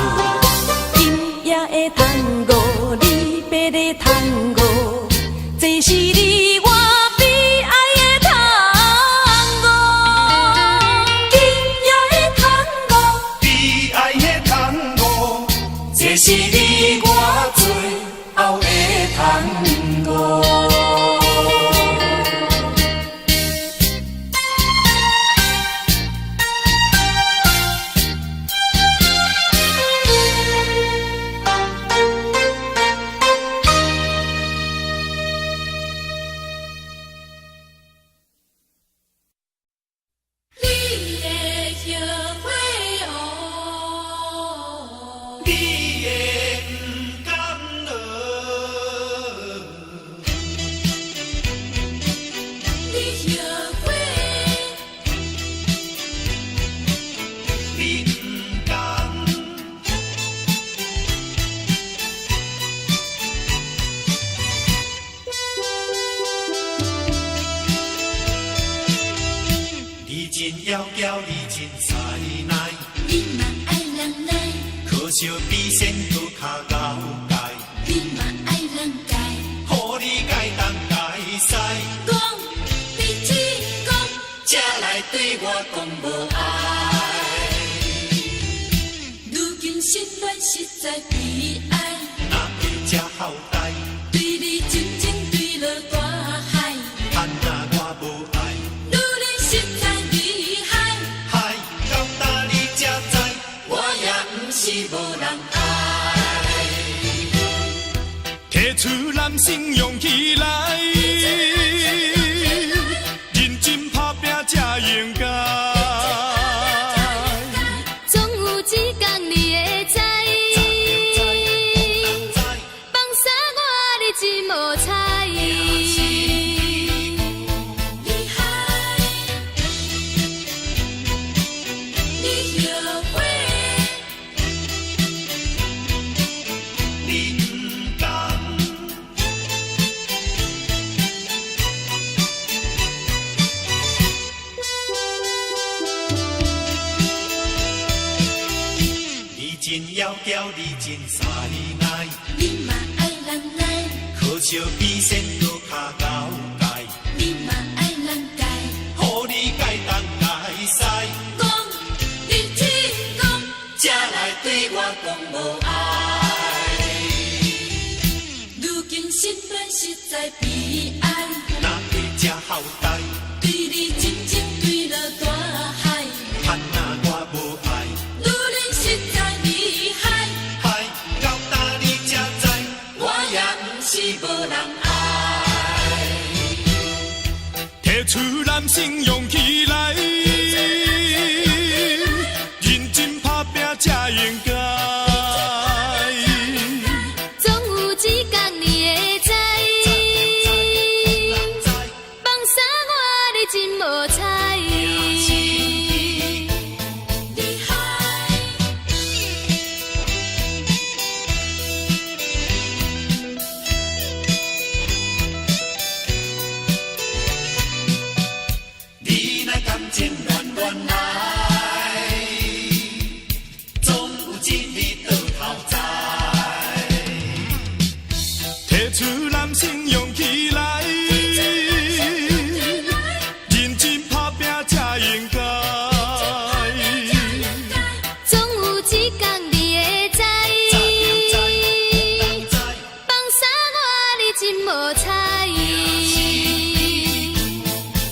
今夜的通路，离别的通路，这是你我悲哀的通路。今夜的通路，悲哀的通路，这是你我最后的通路。你的后悔你的不甘落，你后悔，你不甘。你真妖娇，你真塞奶，你嘛爱人来，可惜比仙搁较高界，你嘛爱人改，予你改东改西，讲你只讲，才来对我讲无爱。如今心软实在悲哀，若会这好代，对你真情坠落大海，盼若我无爱，女人实在厉害，害到今你才知，我也不是无人爱。提出男性勇气来，认真打拼才应该。总有一天你会知，放下我你真无彩。你害，你后悔，你不甘，你真妖娇，你真塞奶，你嘛爱人来，可惜比仙搁较高界，你嘛爱人改，予你改东改西，讲你只讲，才来对我讲无爱。如今心软实在悲哀，若会这好代，对你真情坠落大海，盼若我无爱，女人实在厉害，害到今你才知，我也不是无人爱。提出男性勇气来，认真打拼才应该。总有一天你会知，放下我你真无彩。你害，你若感情乱乱来，总有一日到头栽。提出男性勇气来，认真打拼才应该。总有一天你会知，放下我你真无彩。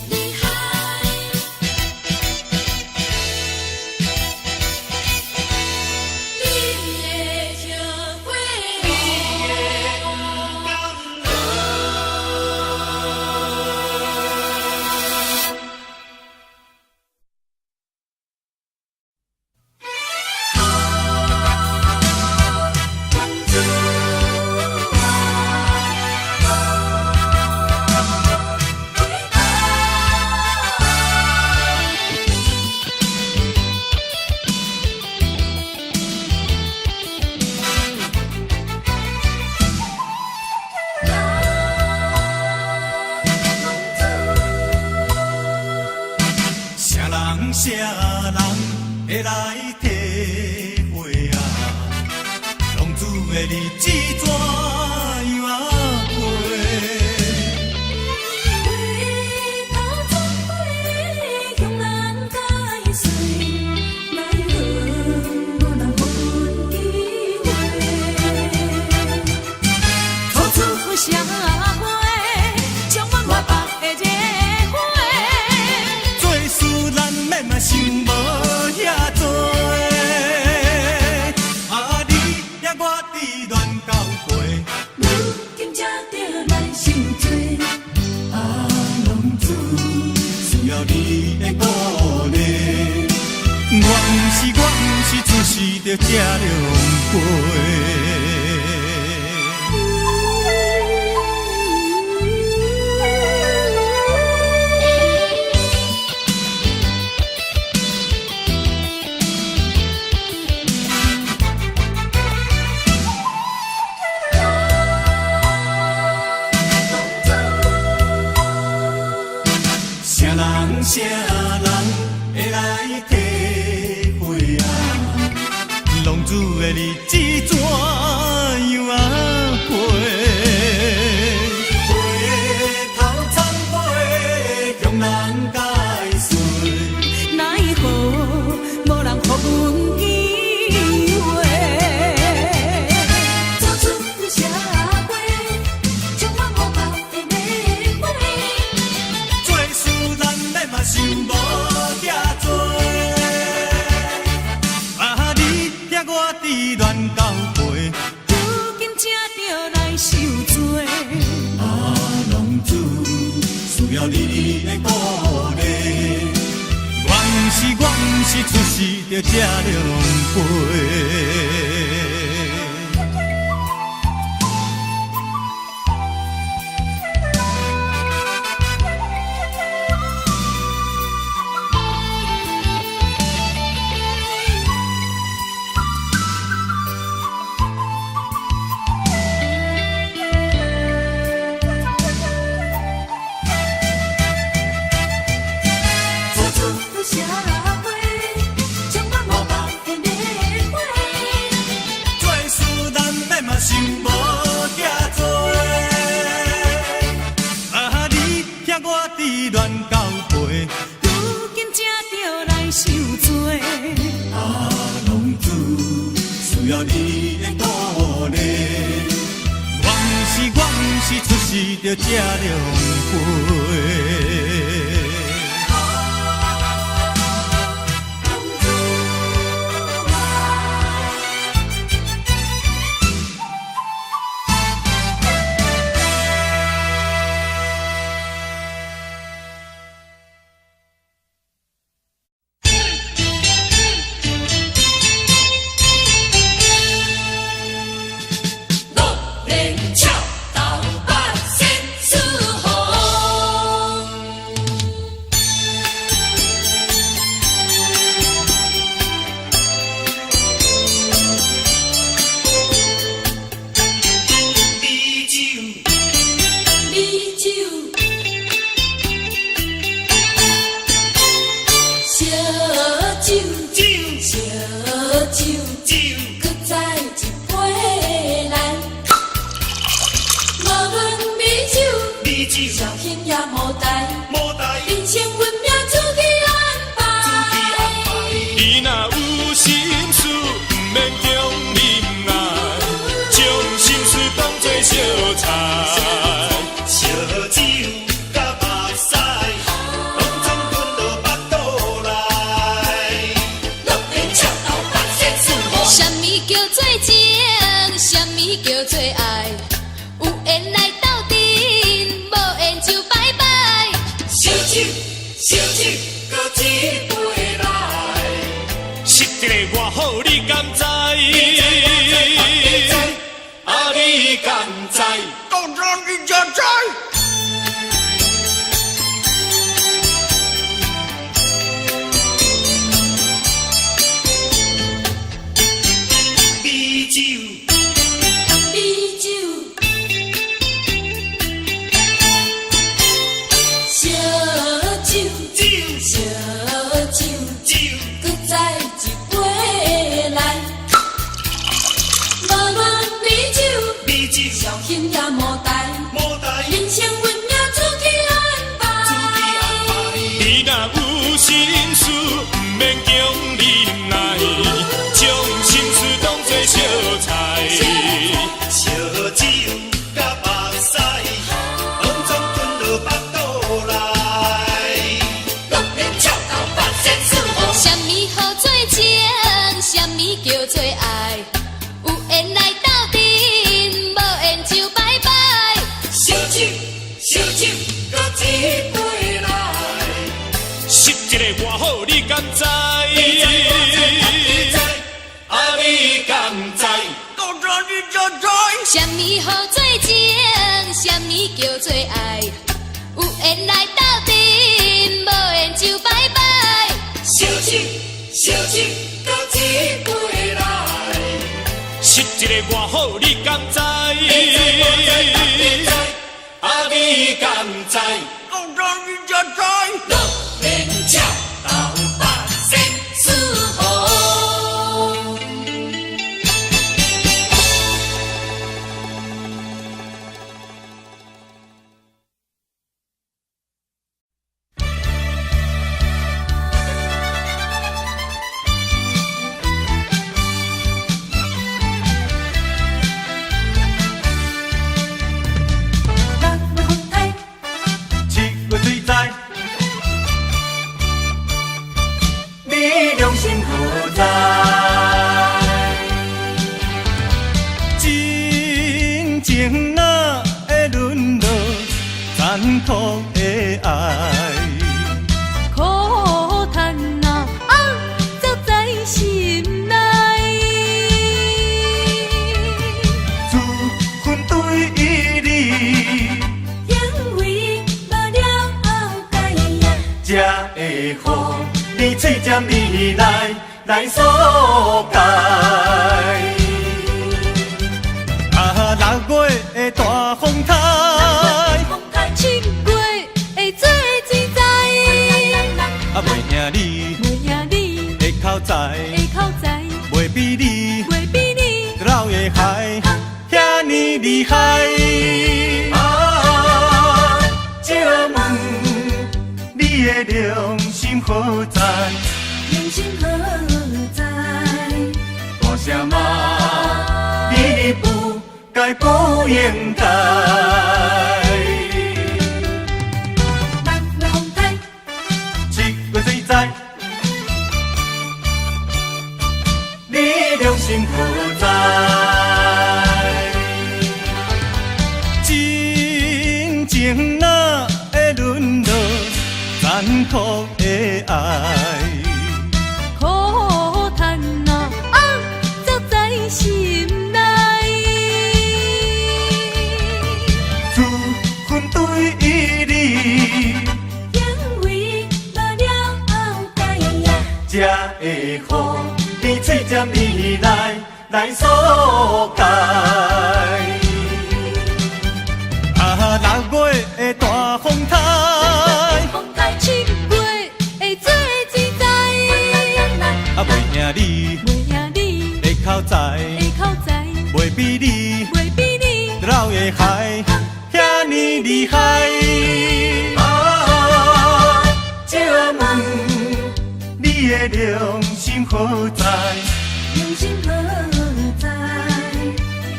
你害，日子怎样过？回头总会向人解释，奈何无人予阮机会。初次社会，充满活泼的热火。做事咱免嘛想无遐多，啊你也我志愿交陪，如今才着来受罪，啊拢自需要你的鼓励。我不是出世着这凉杯。啥人会来体会啊？浪子的日子怎样过？回头忏悔，向人解释。奈何无人予阮机会。初出社会，充满活泼的热火。做事咱免嘛想无遐多，啊你也我志愿交陪，如今才着来受罪。啊浪子需要你的鼓励。我不是出世着这凉杯。社会充满活泼的热火。做事咱免嘛想无遐多，啊你也我志愿交陪，如今才着来受罪。啊浪子需要你的鼓励。我不是出世着这凉杯。小天也无代，人生运命自己安排。你若有心事，不免强忍耐，将心事当作小菜，烧酒甲目屎，拢总吞到腹肚内。乐天赤头白色四海。什么叫做情？什么叫做爱？有缘来斗阵，无缘就拜拜。烧酒，烧酒，搁一杯来，实际的外好你敢知？啊，你敢知？当然你才知。美酒，美酒，烧酒，酒。飞来。实一个偌好，你敢知？啊，你敢知？到这你就知。什么好做情，什么叫做爱？有缘来斗阵，无缘就拜拜。相亲相亲，搁一回来。实一个偌好，你敢知？啊，你敢知？到这你就知。乐连照到百姓舒服。七月水在，你良心何在？真情哪会沦落残酷的爱？苦叹啊，走在心内。自分对你，因为无了后改呀，才会予你嘴尖你来所解。啊，6月的大风台。七月会做水在，啊，袂兄你袂兄你的口才，的口才，袂比你袂比你老的海遐尼厉害。啊，借问你的良心何在？良心何在？大声骂你不该不应该。北风台，七月水在，你良心何在？真情哪会沦落残酷的爱？苦叹啊，走在心内。自分对你，因为无了后改呀，才会予你嘴尖你来所解。啊，6月的大风台。风台七月会做水在，啊，袂兄你袂兄你的口才，的口才，袂比你袂比你老的海遐尼厉害。啊，借问你的良心何在？良心何在？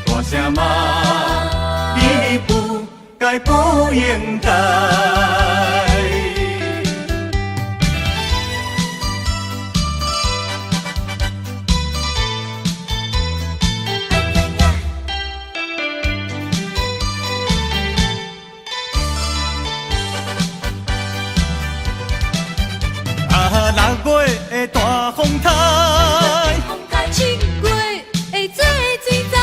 大声骂你不该不应该。啊，6月的大风台。风台七月会做水在，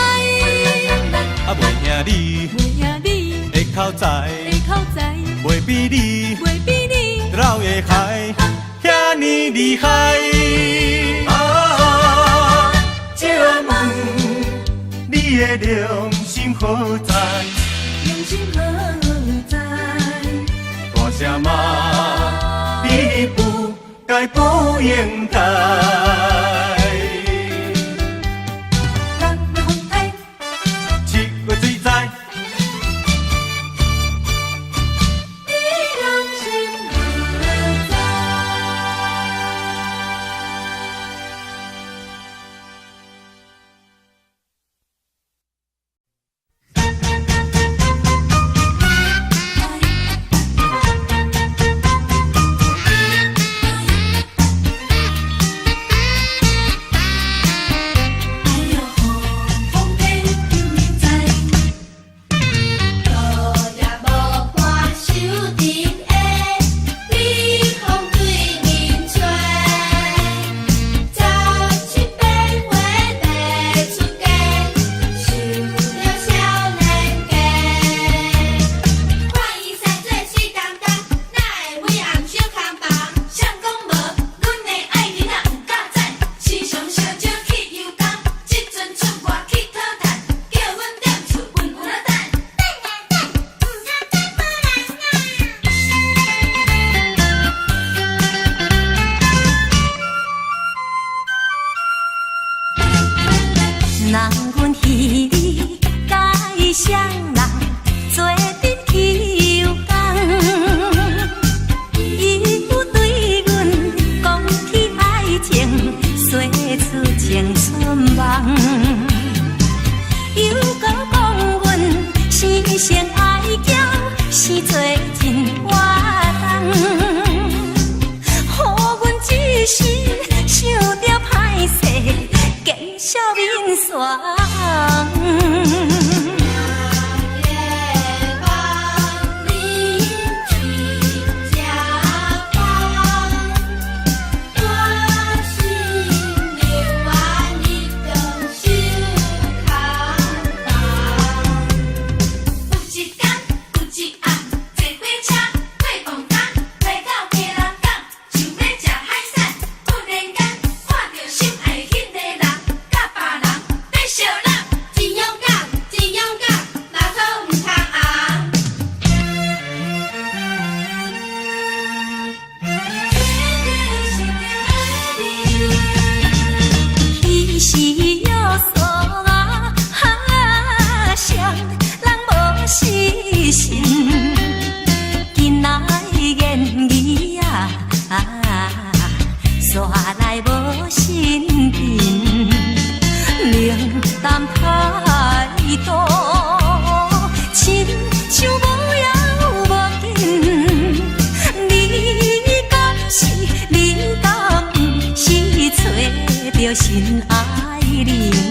啊，袂兄你袂兄你的口才，的口才，袂比你袂比你老的海遐尼厉害。啊，借问你的良心何在？良心何在？大声骂你不该不应该。北风台，七月水在，你良心何在？心爱人。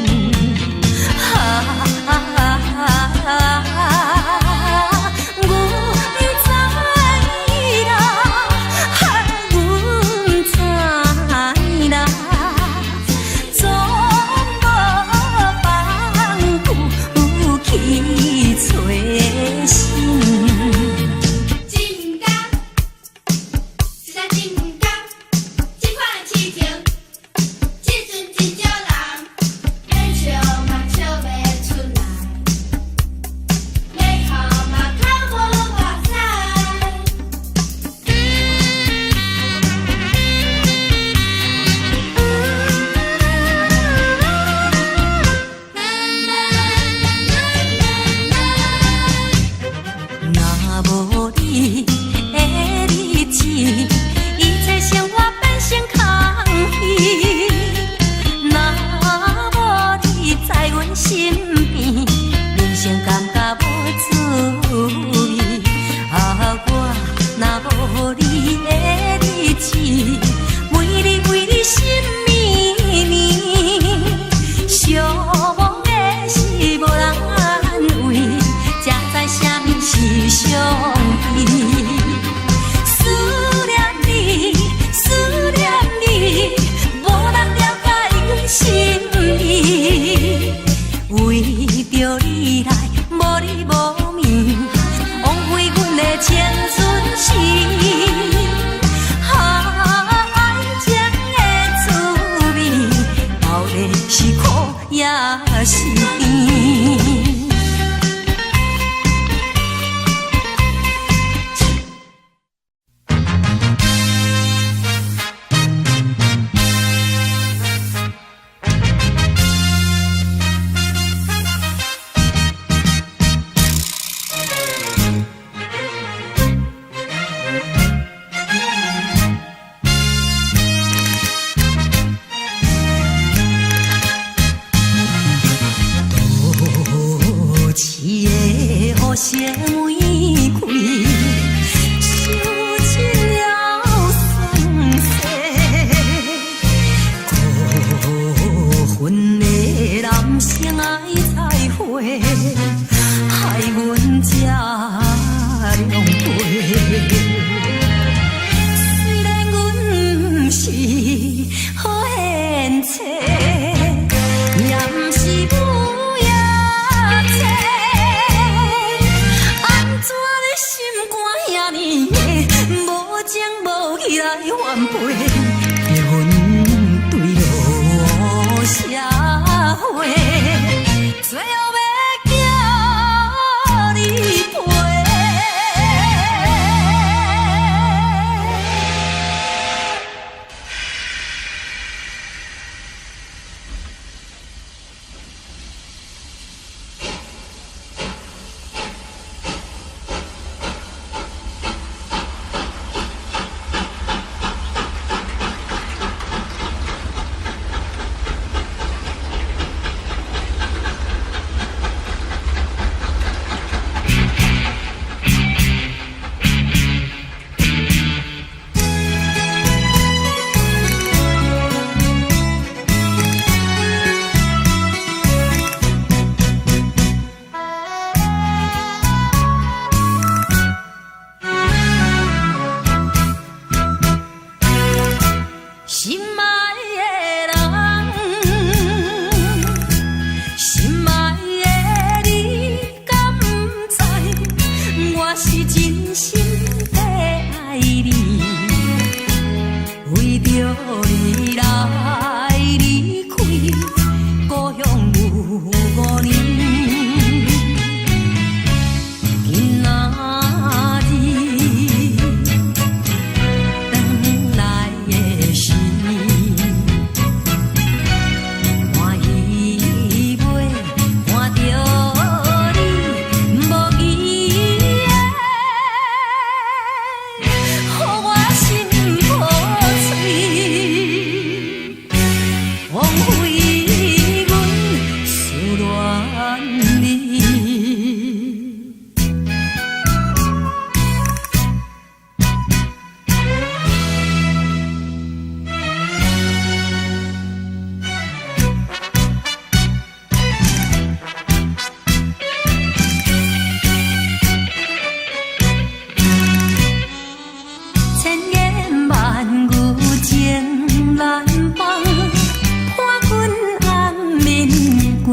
Oh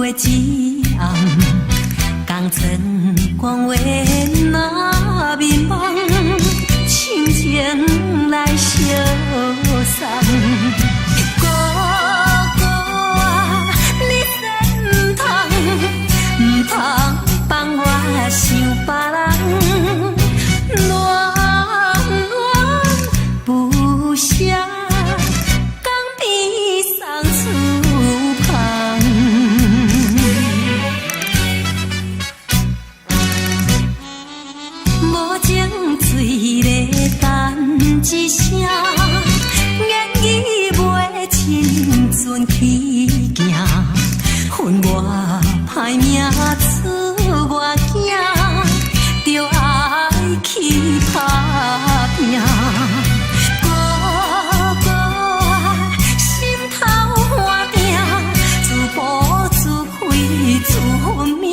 月之暗，江春光话那面梦，深情来相送。哥哥啊，你真唔通放我想别人，暖暖不舍。一声言语袂亲像起行，恨我歹命出外囝，着爱去打拼。哥哥啊，心头换定，自暴自弃自分命。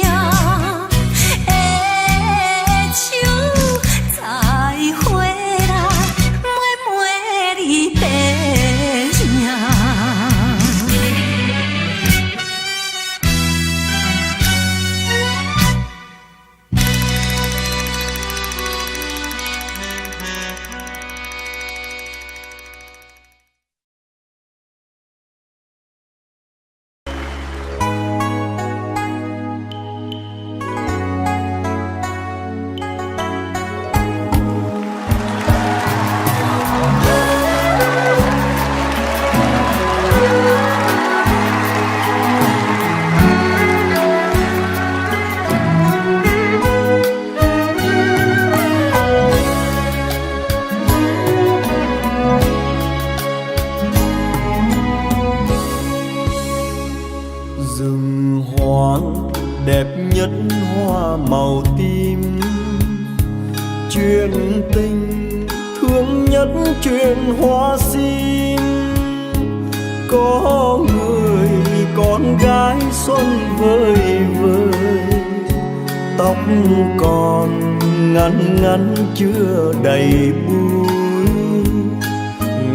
Chưa đầy bụi,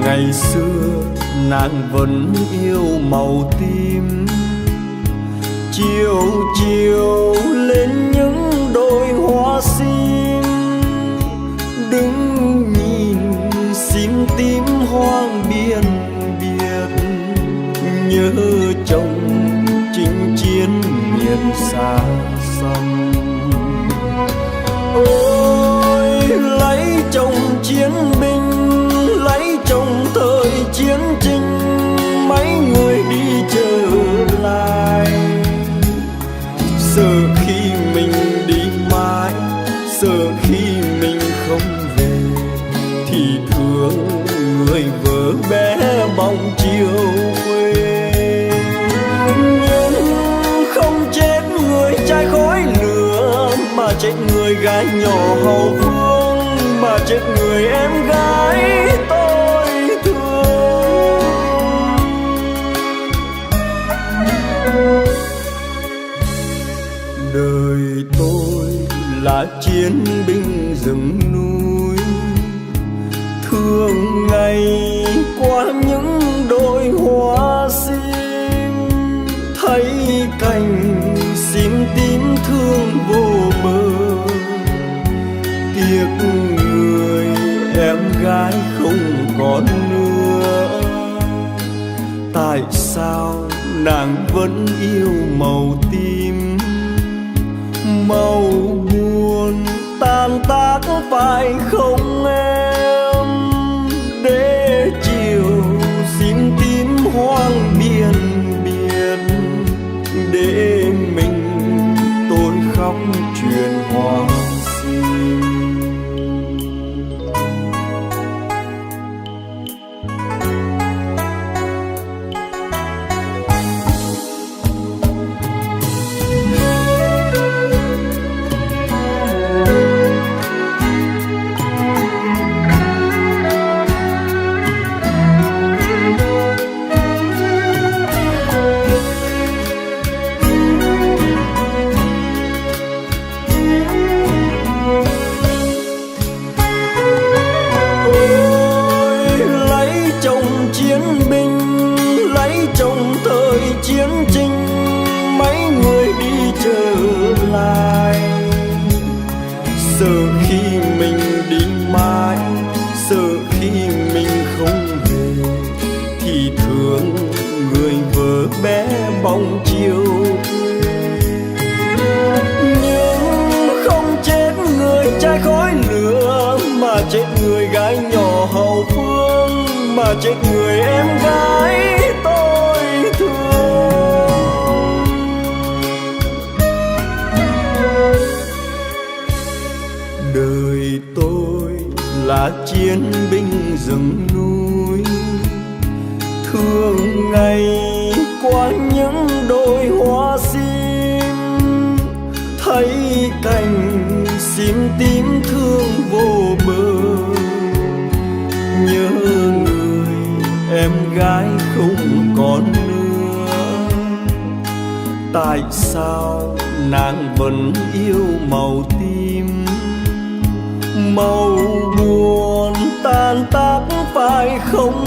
ngày xưa nàng vẫn yêu màu tím. Chiều chiều lên những đôi hoa sim, đứng nhìn sim tím hoang biên biệt, nhớ chồng chinh chiến miền xa xăm. Lấy chồng chiến binh, lấy chồng thời chiến tranh, mấy người đi trở lại. Sợ khi mình đi mãi, sợ khi mình không về, thì thương người vợ bé bóng chiều quê. Nhưng không chết người trai khói lửa, mà chết người gái nhỏ hầu phương, mà chết người em gái tôi thương. Đời tôi là chiến binh rừng núi, thường ngày qua những đôi hoa sim, thấy cành sim tím thương vô bờ. Tiếc người em gái không còn nữa, tại sao nàng vẫn yêu màu tím? Màu buồn tan tác phải không em? Để chiều sim tím hoang biên biệt, để mình tôi khóc chuyện hoa sim. người gái nhỏ hậu phương, mà chết người em gái tôi thương. Đời tôi là chiến binh rừng núi, thường ngày qua những đồi hoa sim, thấy cành sim tím thương vô bờ. Nhớ người em gái không còn nữa, tại sao nàng vẫn yêu màu tím? Màu buồn tan tác phải không